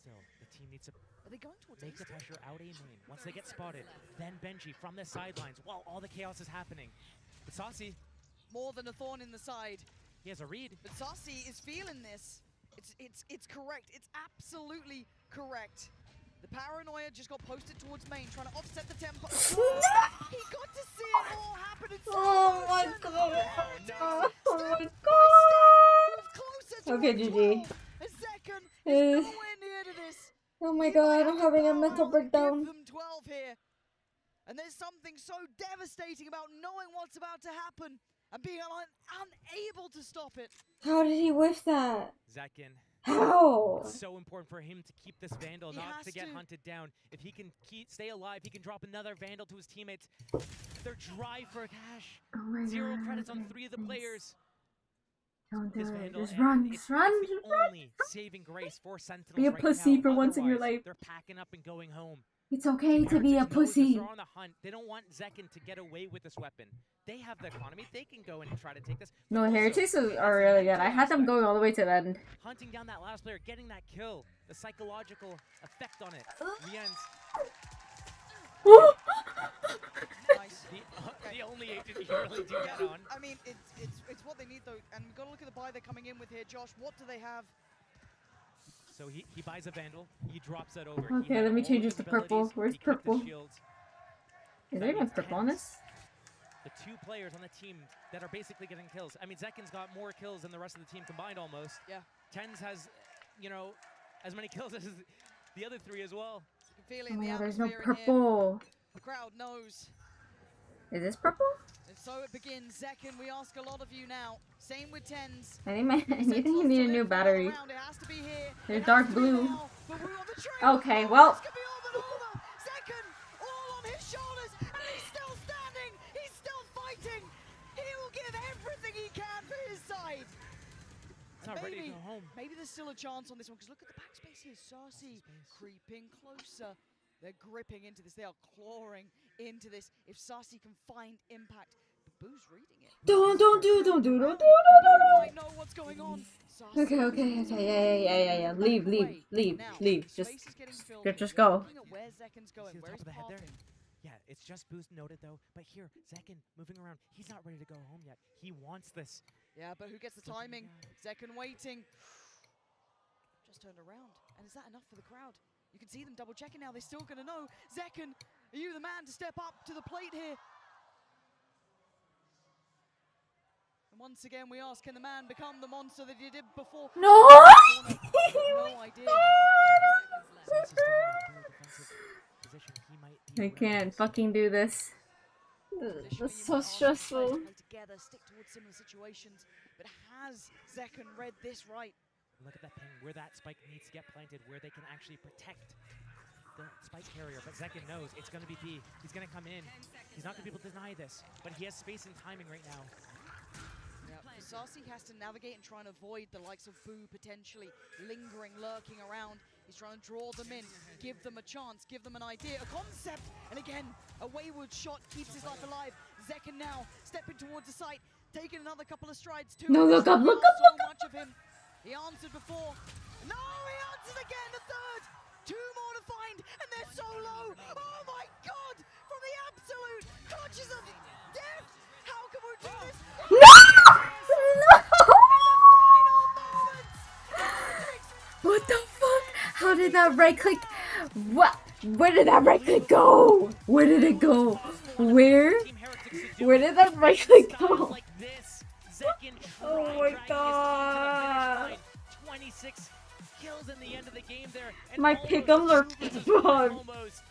Speaker 7: Still, the team needs to
Speaker 6: Are they going towards
Speaker 7: make the pressure out A main. Once they get spotted, then Benji from the sidelines while all the chaos is happening. But Saucy...
Speaker 6: More than a thorn in the side.
Speaker 7: He has a read.
Speaker 6: But Saucy is feeling this. It's correct. It's absolutely correct. The paranoia just got posted towards main, trying to offset the tempo. He got to see it all happen in slow
Speaker 2: Oh my
Speaker 6: motion.
Speaker 2: god!
Speaker 6: Heretics,
Speaker 2: Oh my
Speaker 6: step
Speaker 2: god! Okay, GG.
Speaker 6: Zekken
Speaker 2: Uh,
Speaker 6: is nowhere near to this.
Speaker 2: Oh my
Speaker 6: He
Speaker 2: god,
Speaker 6: might
Speaker 2: I'm
Speaker 6: have the
Speaker 2: having a
Speaker 6: power
Speaker 2: mental
Speaker 6: to
Speaker 2: breakdown.
Speaker 6: Give them 12 here. And there's something so devastating about knowing what's about to happen and being unable to stop it.
Speaker 2: How did he whiff that?
Speaker 7: Zekken.
Speaker 2: How?
Speaker 7: It's so important for him to keep this Vandal,
Speaker 6: He
Speaker 7: not
Speaker 6: has
Speaker 7: to get
Speaker 6: to.
Speaker 7: hunted down. If he can stay alive, he can drop another Vandal to his teammates. They're dry for cash.
Speaker 2: Oh my
Speaker 7: 0
Speaker 2: god.
Speaker 7: credits on
Speaker 2: Okay,
Speaker 7: 3 of the
Speaker 2: please.
Speaker 7: players.
Speaker 2: Don't do
Speaker 7: This
Speaker 2: it.
Speaker 7: Vandal,
Speaker 2: Just
Speaker 7: and
Speaker 2: run.
Speaker 7: it's
Speaker 2: Just run.
Speaker 7: the
Speaker 2: Just run.
Speaker 7: only saving grace for Sentinels
Speaker 2: Be a
Speaker 7: right
Speaker 2: pussy
Speaker 7: now.
Speaker 2: for once in your
Speaker 7: Otherwise,
Speaker 2: life.
Speaker 7: they're packing up and going home.
Speaker 2: It's okay
Speaker 7: Team
Speaker 2: to be a
Speaker 7: Heretics knows this.
Speaker 2: pussy.
Speaker 7: They're on the hunt. They don't want Zekken to get away with this weapon. They have the economy. They can go and try to take this. But
Speaker 2: No,
Speaker 7: also,
Speaker 2: Heretics are
Speaker 7: it's the
Speaker 2: really good.
Speaker 7: mental
Speaker 2: I had them
Speaker 7: aspect.
Speaker 2: going all the way to the end.
Speaker 7: Hunting down that last player, getting that kill, the psychological effect on it. The end.
Speaker 6: Nice.
Speaker 7: The only agent you can really do that on.
Speaker 6: I mean, it's what they need though, and we've got to look at the buy they're coming in with here, Josh. What do they have?
Speaker 7: So he buys a Vandal, he drops that over.
Speaker 2: Okay,
Speaker 7: He had
Speaker 2: let me
Speaker 7: all
Speaker 2: change
Speaker 7: of
Speaker 2: this
Speaker 7: his
Speaker 2: to purple.
Speaker 7: abilities,
Speaker 2: Where's
Speaker 7: he kept his
Speaker 2: purple?
Speaker 7: shields.
Speaker 2: Is
Speaker 7: That
Speaker 2: there even
Speaker 7: means
Speaker 2: purple on
Speaker 7: tens.
Speaker 2: this?
Speaker 7: The 2 players on the team that are basically getting kills. I mean, Zekken's got more kills than the rest of the team combined almost.
Speaker 6: Yeah.
Speaker 7: Tens has, you know, as many kills as the other 3 as well.
Speaker 6: You can feel it
Speaker 2: Oh
Speaker 6: in
Speaker 2: my
Speaker 6: the
Speaker 2: god, there's no
Speaker 6: atmosphere in here.
Speaker 2: purple.
Speaker 6: The crowd knows.
Speaker 2: Is this purple?
Speaker 6: And so it begins. Zekken, we ask a lot of you now. Same with tens.
Speaker 2: I think you
Speaker 6: Sentinels
Speaker 2: need
Speaker 6: to
Speaker 2: a new
Speaker 6: live for another
Speaker 2: battery.
Speaker 6: round. It has to be here.
Speaker 2: They're
Speaker 6: It
Speaker 2: dark
Speaker 6: has to be
Speaker 2: blue.
Speaker 6: now. But we're on the trail.
Speaker 2: Okay,
Speaker 6: Oh,
Speaker 2: well.
Speaker 6: this could be all but over. Zekken, all on his shoulders, and he's still standing. He's still fighting. He will give everything he can for his side.
Speaker 7: It's not ready to go home.
Speaker 6: Maybe there's still a chance on this one, because look at the backspace here. Sarsi creeping closer. They're gripping into this. They are clawing into this. If Sarsi can find impact, Boo's reading it.
Speaker 2: Don't do.
Speaker 6: Might know what's going on. Sarsi
Speaker 2: Okay. Yeah. Leave.
Speaker 6: Now,
Speaker 2: Just
Speaker 6: space is getting filled
Speaker 2: just
Speaker 6: here. We're
Speaker 2: go.
Speaker 6: looking at where Zekken's going,
Speaker 7: See the
Speaker 6: where
Speaker 7: top
Speaker 6: he's
Speaker 7: of the head there?
Speaker 6: parting.
Speaker 7: Yeah, it's just boost noted though. But here, Zekken moving around. He's not ready to go home yet. He wants this.
Speaker 6: Yeah, but who gets the
Speaker 7: Looking
Speaker 6: timing?
Speaker 7: down.
Speaker 6: Zekken waiting. Just turned around. And is that enough for the crowd? You can see them double checking now. They're still going to know. Zekken, are you the man to step up to the plate here? And once again, we ask, can the man become the monster that he did before?
Speaker 2: No!
Speaker 6: No idea.
Speaker 7: Since he's still in a very defensive position, he might be
Speaker 2: I
Speaker 7: around
Speaker 2: can't
Speaker 7: this.
Speaker 2: fucking do this.
Speaker 6: Additionally,
Speaker 2: That's
Speaker 6: you
Speaker 2: so
Speaker 6: might ask the players
Speaker 2: stressful.
Speaker 6: to play together, stick towards similar situations. But has Zekken read this right?
Speaker 7: Look at that ping, where that spike needs to get planted, where they can actually protect the spike carrier. But Zekken knows it's going to be B. He's going to come in. He's not going to be able to deny this, but he has space and timing right now.
Speaker 6: Yeah, Sarsi has to navigate and try and avoid the likes of Boo potentially lingering, lurking around. He's trying to draw them in, give them a chance, give them an idea, a concept. And again, a wayward shot keeps his life alive. Zekken now stepping towards the site, taking another couple of strides.
Speaker 2: No, look up.
Speaker 6: So much of him. He answered before. No, he answered again, the third. 2 more to find, and they're so low. Oh my God! From the absolute clutches of death. How can we do this?
Speaker 2: What the fuck? How did that right click? What? Where did that right click go? Where did it go? Where? Where did that right click go?
Speaker 7: Like this, Zekken
Speaker 2: Oh
Speaker 7: tried
Speaker 2: my
Speaker 7: dragging his team to the finish
Speaker 2: god.
Speaker 7: line. 26 kills in the end of the game there. And
Speaker 2: My
Speaker 7: almost
Speaker 2: pick'ems are
Speaker 7: two
Speaker 2: gone.
Speaker 7: almost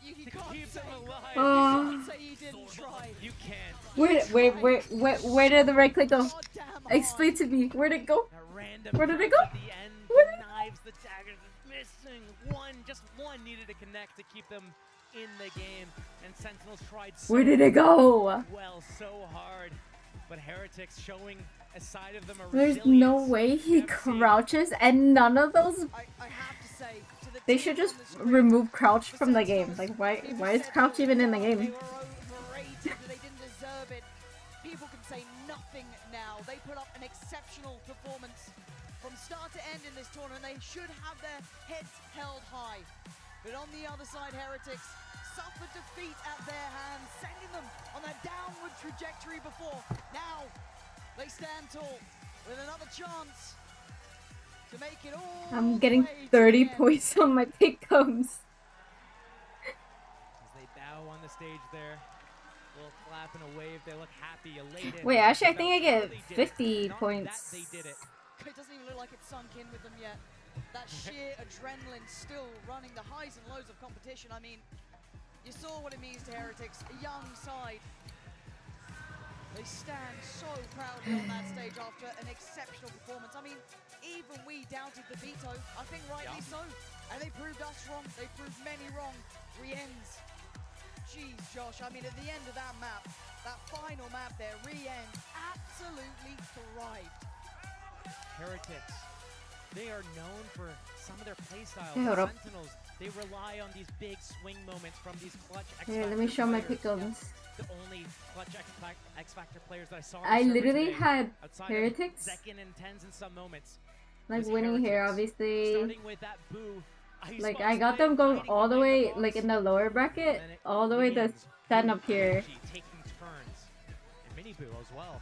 Speaker 6: You
Speaker 7: to
Speaker 6: can't
Speaker 7: keep
Speaker 6: say,
Speaker 7: them alive.
Speaker 6: can't say you didn't try.
Speaker 7: You can't.
Speaker 2: Where did the right click go?
Speaker 6: Goddamn hard.
Speaker 2: Explain to me. Where'd it go?
Speaker 7: That random
Speaker 2: Where did it
Speaker 7: touch
Speaker 2: go?
Speaker 7: At the end,
Speaker 2: Where
Speaker 7: the
Speaker 2: did-
Speaker 7: knives, the daggers, missing one. Just one needed to connect to keep them in the game. And Sentinels tried so
Speaker 2: Where did it go?
Speaker 7: well, so hard. But Heretics showing a side of them a
Speaker 2: There's
Speaker 7: resilience
Speaker 2: no way he
Speaker 7: we haven't seen.
Speaker 2: crouches and none of those.
Speaker 6: I have to say, to the
Speaker 2: They
Speaker 6: team
Speaker 2: should
Speaker 6: on
Speaker 2: just
Speaker 6: the screen,
Speaker 2: remove crouch from the game.
Speaker 6: Sentinels,
Speaker 2: Like why
Speaker 6: people
Speaker 2: is
Speaker 6: said
Speaker 2: crouch
Speaker 6: that
Speaker 2: even in the
Speaker 6: They
Speaker 2: game?
Speaker 6: were overrated, that they didn't deserve it. People can say nothing now. They put up an exceptional performance from start to end in this tournament. They should have their heads held high. But on the other side, Heretics suffered defeat at their hands, sending them on a downward trajectory before. Now, they stand tall with another chance to make it all
Speaker 2: I'm
Speaker 6: the
Speaker 2: getting
Speaker 6: way to
Speaker 2: 30
Speaker 6: the end.
Speaker 2: points on my pick'ems.
Speaker 7: As they bow on the stage there. A little clap and a wave. They look happy, elated.
Speaker 2: Wait, actually, I think I
Speaker 7: about how
Speaker 2: get
Speaker 7: they did it.
Speaker 2: 50
Speaker 7: Not
Speaker 2: points.
Speaker 7: That they did it.
Speaker 6: it doesn't even look like it's sunk in with them yet. That sheer adrenaline still running the highs and lows of competition. I mean, you saw what it means to Heretics, a young side. They stand so proudly on that stage after an exceptional performance. I mean, even we doubted the veto, I think rightly so. And they proved us wrong, they proved many wrong. Re-ends. Jeez, Josh, I mean, at the end of that map, that final map there, Re-end absolutely thrived.
Speaker 7: Heretics, they are known for some of their playstyles.
Speaker 2: Hey, hold up.
Speaker 7: Sentinels, they rely on these big swing moments from these clutch
Speaker 2: Here, let me show my
Speaker 7: players.
Speaker 2: pickles.
Speaker 7: The only clutch X Factor players that I saw. on
Speaker 2: I
Speaker 7: the server
Speaker 2: literally
Speaker 7: today,
Speaker 2: had
Speaker 7: outside of
Speaker 2: Heretics
Speaker 7: Zekin and Tens in some moments.
Speaker 2: like
Speaker 7: was
Speaker 2: winning here,
Speaker 7: Heretics.
Speaker 2: obviously.
Speaker 7: Starting with that boo.
Speaker 2: Like
Speaker 7: Icebox
Speaker 2: I got
Speaker 7: play,
Speaker 2: them going
Speaker 7: hiding
Speaker 2: all the
Speaker 7: behind
Speaker 2: way,
Speaker 7: box,
Speaker 2: like in the lower bracket,
Speaker 7: and then it
Speaker 2: all the way to
Speaker 7: begins.
Speaker 2: stand up here.
Speaker 7: Taking turns. And Mini Boo as well.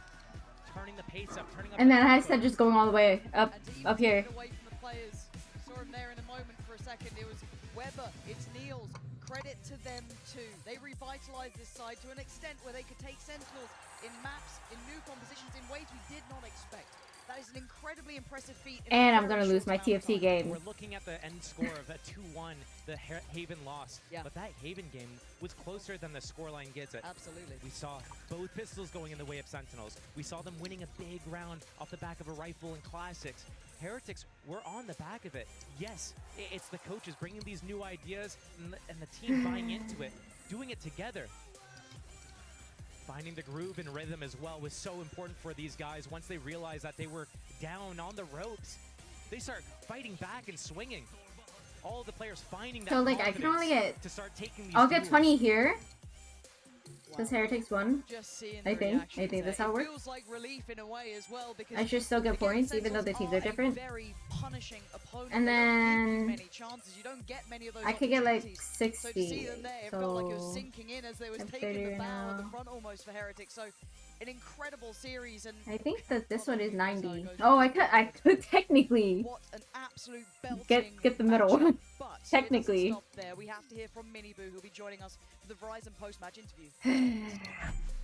Speaker 7: Turning the pace up, turning up
Speaker 2: And
Speaker 7: the
Speaker 2: then I
Speaker 7: tempo.
Speaker 2: said just going all the way up,
Speaker 6: And to even
Speaker 2: up
Speaker 6: take
Speaker 2: here.
Speaker 6: it away from the players, saw him there in a moment for a second. It was Weber, it's Niels. Credit to them too. They revitalized this side to an extent where they could take Sentinels in maps, in new compositions, in ways we did not expect. That is an incredibly impressive feat. in a
Speaker 2: And I'm
Speaker 6: very
Speaker 2: gonna lose
Speaker 6: short
Speaker 2: my
Speaker 6: amount of
Speaker 2: TFT
Speaker 6: time.
Speaker 2: game.
Speaker 7: We're looking at the end score of a 2-1, the Haven loss.
Speaker 6: Yeah.
Speaker 7: But that Haven game was closer than the scoreline gives it.
Speaker 6: Absolutely.
Speaker 7: We saw both pistols going in the way of Sentinels. We saw them winning a big round off the back of a rifle in Classics. Heretics were on the back of it. Yes, it's the coaches bringing these new ideas and the team buying into it, doing it together. Finding the groove and rhythm as well was so important for these guys. Once they realized that they were down on the ropes, they start fighting back and swinging. All the players finding that
Speaker 2: So like I can only
Speaker 7: confidence
Speaker 2: get,
Speaker 7: to start taking these
Speaker 2: I'll get
Speaker 7: duels.
Speaker 2: 20 here. Does Heretics won?
Speaker 6: Just seeing
Speaker 2: I
Speaker 6: the
Speaker 2: think
Speaker 6: reactions
Speaker 2: that's
Speaker 6: there.
Speaker 2: how it
Speaker 6: It
Speaker 2: works.
Speaker 6: feels like relief in a way as well because
Speaker 2: I should still get
Speaker 6: again,
Speaker 2: points even though the
Speaker 6: Sentinels
Speaker 2: teams are
Speaker 6: a
Speaker 2: different.
Speaker 6: very punishing opponent.
Speaker 2: And
Speaker 6: They don't give you
Speaker 2: then
Speaker 6: many chances. You don't get many of those
Speaker 2: I could get like
Speaker 6: opportunities. So to see
Speaker 2: 60.
Speaker 6: them there, it felt like it was
Speaker 2: So
Speaker 6: sinking in as they was
Speaker 2: I'm
Speaker 6: taking the
Speaker 2: 30
Speaker 6: bow of the
Speaker 2: now.
Speaker 6: front almost for Heretics. So an incredible series and
Speaker 2: I think that this one is
Speaker 6: Not a
Speaker 2: 90.
Speaker 6: goes
Speaker 2: Oh,
Speaker 6: to
Speaker 2: I could technically
Speaker 6: what an absolute belting
Speaker 2: get the middle.
Speaker 6: matchup. But
Speaker 2: Technically.
Speaker 6: it doesn't stop there. We have to hear from Miniboo, who'll be joining us for the Verizon post-match interview.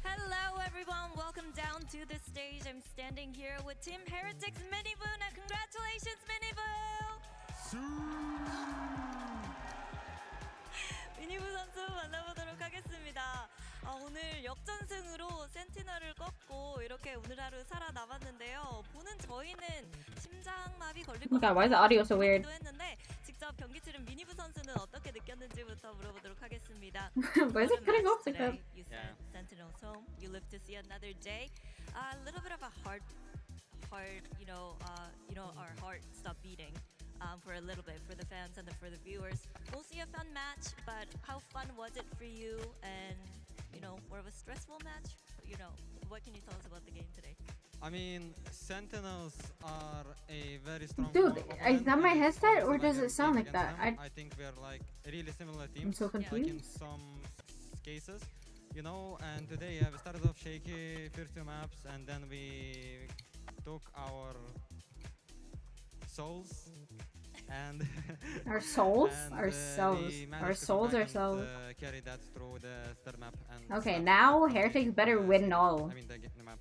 Speaker 8: Hello everyone, welcome down to the stage. I'm standing here with Team Heretics Miniboo. Now congratulations Miniboo! 미니부 선수 만나보도록 하겠습니다. 오늘 역전승으로 센티널을 꺾고 이렇게 오늘 하루 살아남았는데요. 보는 저희는 심장마비 걸릴
Speaker 2: Oh my
Speaker 8: 것
Speaker 2: god, why is the audio so weird?
Speaker 8: 했는데 직접 경기 치른 미니부 선수는 어떻게 느꼈는지부터 물어보도록 하겠습니다.
Speaker 2: Why is it cutting off like that?
Speaker 8: Today, you said Sentinel's home. You live to see another day. A little bit of a hard, our heart stopped beating for a little bit for the fans and for the viewers. Mostly a fun match, but how fun was it for you? And more of a stressful match. What can you tell us about the game today?
Speaker 9: I mean, Sentinels are a very strong
Speaker 2: Dude,
Speaker 9: opponent,
Speaker 2: is that my
Speaker 9: and it's
Speaker 2: headset
Speaker 9: always
Speaker 2: or does
Speaker 9: like
Speaker 2: it sound
Speaker 9: a
Speaker 2: like
Speaker 9: game
Speaker 2: that?
Speaker 9: against them. I think we're like a really similar team.
Speaker 2: I'm so
Speaker 9: Like in
Speaker 2: confused.
Speaker 9: some cases, and today we started off shaky first two maps, and then we took our souls and
Speaker 2: Our souls?
Speaker 9: and,
Speaker 2: Ourselves.
Speaker 9: we
Speaker 2: Our
Speaker 9: managed to
Speaker 2: souls,
Speaker 9: come back
Speaker 2: ourselves.
Speaker 9: and carry that through the third map. And
Speaker 2: Okay,
Speaker 9: start
Speaker 2: now
Speaker 9: winning
Speaker 2: Heretics better
Speaker 9: the
Speaker 2: win
Speaker 9: series.
Speaker 2: all.
Speaker 9: I mean the map.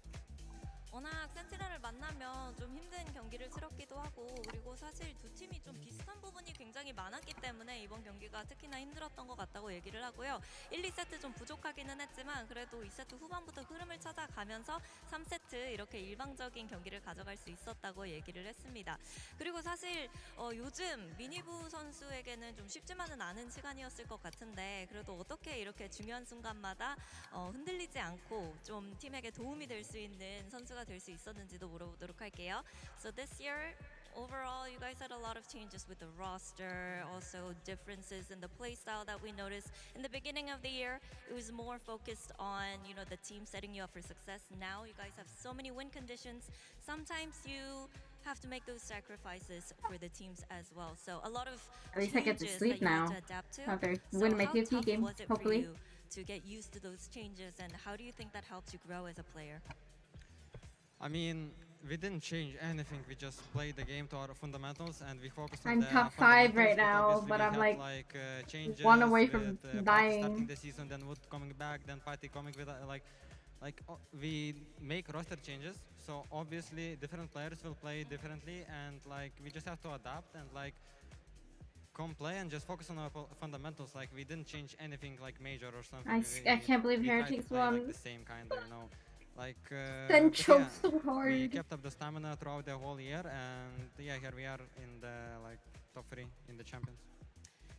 Speaker 8: 워낙 센티널을 만나면 좀 힘든 경기를 치렀기도 하고 그리고 사실 두 팀이 좀 비슷한 부분이 굉장히 많았기 때문에 이번 경기가 특히나 힘들었던 것 같다고 얘기를 하고요. 1, 2세트 좀 부족하기는 했지만 그래도 2세트 후반부터 흐름을 찾아가면서 3세트 이렇게 일방적인 경기를 가져갈 수 있었다고 얘기를 했습니다. 그리고 사실 요즘 미니부 선수에게는 좀 쉽지만은 않은 시간이었을 것 같은데 그래도 어떻게 이렇게 중요한 순간마다 흔들리지 않고 좀 팀에게 도움이 될 수 있는 선수가 될 수 있었는지도 물어보도록 할게요. So this year, overall, you guys had a lot of changes with the roster, also differences in the play style that we noticed. In the beginning of the year, it was more focused on, the team setting you up for success. Now you guys have so many win conditions. Sometimes you have to make those sacrifices for the teams as well. So a lot of
Speaker 2: At least I get to
Speaker 8: changes
Speaker 2: sleep
Speaker 8: that you had
Speaker 2: now
Speaker 8: to adapt to.
Speaker 2: after
Speaker 8: So
Speaker 2: win my
Speaker 8: how
Speaker 2: TFT
Speaker 8: tough
Speaker 2: game,
Speaker 8: was it for
Speaker 2: hopefully.
Speaker 8: you to get used to those changes, and how do you think that helped you grow as a player?
Speaker 9: I mean, we didn't change anything. We just played the game to our fundamentals, and we focused on
Speaker 2: I'm
Speaker 9: the
Speaker 2: top 5 right
Speaker 9: fundamentals,
Speaker 2: now,
Speaker 9: obviously
Speaker 2: but
Speaker 9: we
Speaker 2: I'm
Speaker 9: had,
Speaker 2: like
Speaker 9: changes
Speaker 2: one away from
Speaker 9: with, Party
Speaker 2: dying.
Speaker 9: starting the season, then Wood coming back, then Party coming with we make roster changes, so obviously different players will play differently, and like we just have to adapt and like come play and just focus on our fundamentals. Like we didn't change anything like major or something.
Speaker 2: I can't believe
Speaker 9: we tried to
Speaker 2: Heretics
Speaker 9: play,
Speaker 2: won.
Speaker 9: like the same kind of, you know, like
Speaker 2: Then
Speaker 9: but
Speaker 2: choke
Speaker 9: yeah,
Speaker 2: so
Speaker 9: we
Speaker 2: hard.
Speaker 9: kept up the stamina throughout the whole year, and yeah, here we are in the like top 3 in the champions.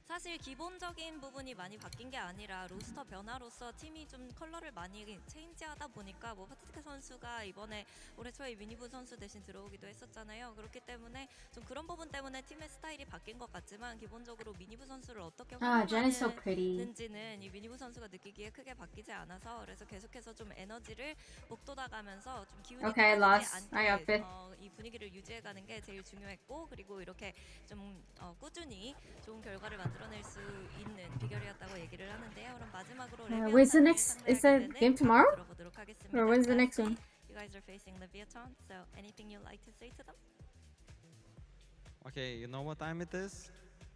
Speaker 8: 사실 기본적인 부분이 많이 바뀐 게 아니라 로스터 변화로서 팀이 좀 컬러를 많이 체인지하다 보니까 뭐 파티티카 선수가 이번에 올해 초에 미니부 선수 대신 들어오기도 했었잖아요. 그렇기 때문에 좀 그런 부분 때문에 팀의 스타일이 바뀐 것 같지만 기본적으로 미니부 선수를 어떻게
Speaker 2: Jen is so pretty.
Speaker 8: 활용하는지는 이 미니부 선수가 느끼기에 크게 바뀌지 않아서 그래서 계속해서 좀 에너지를 북돋아가면서 좀 기운이
Speaker 2: Okay, lost.
Speaker 8: 않게
Speaker 2: I got fifth.
Speaker 8: 이 분위기를 유지해가는 게 제일 중요했고 그리고 이렇게 좀 꾸준히 좋은 결과를 만들어낼 수 있는 비결이었다고 얘기를 하는데요. 그럼 마지막으로
Speaker 2: When's the next? Is the game tomorrow?
Speaker 8: 들어보도록 하겠습니다.
Speaker 2: Or when's the next one?
Speaker 8: You guys are facing Leviathan, so anything you'd like to say to them?
Speaker 9: Okay, you know what time it is?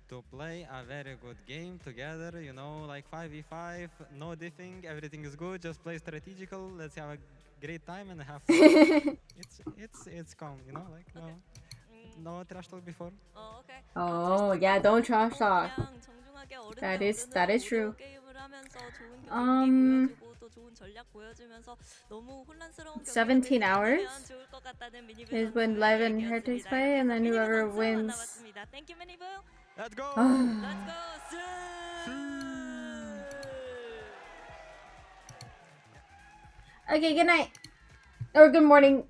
Speaker 9: To play a very good game together, you know, like 5v5, no diffing, everything is good, just play strategical, let's have a great time and have fun. it's calm, you know, like no trash talk before.
Speaker 8: Okay.
Speaker 2: Oh yeah, don't trash talk.
Speaker 8: 그냥 정중하게
Speaker 2: That is true.
Speaker 8: 게임을 하면서 좋은 경기 보여주고 또 좋은 전략 보여주면서 너무 혼란스러운
Speaker 2: 17 hours
Speaker 8: 좋을 것 같다는 미니브
Speaker 2: is when LEV and Heretics play, and then whoever wins.
Speaker 8: Thank you, 미니브.
Speaker 9: Let's go!
Speaker 8: Let's go.
Speaker 2: Okay, good night or good morning.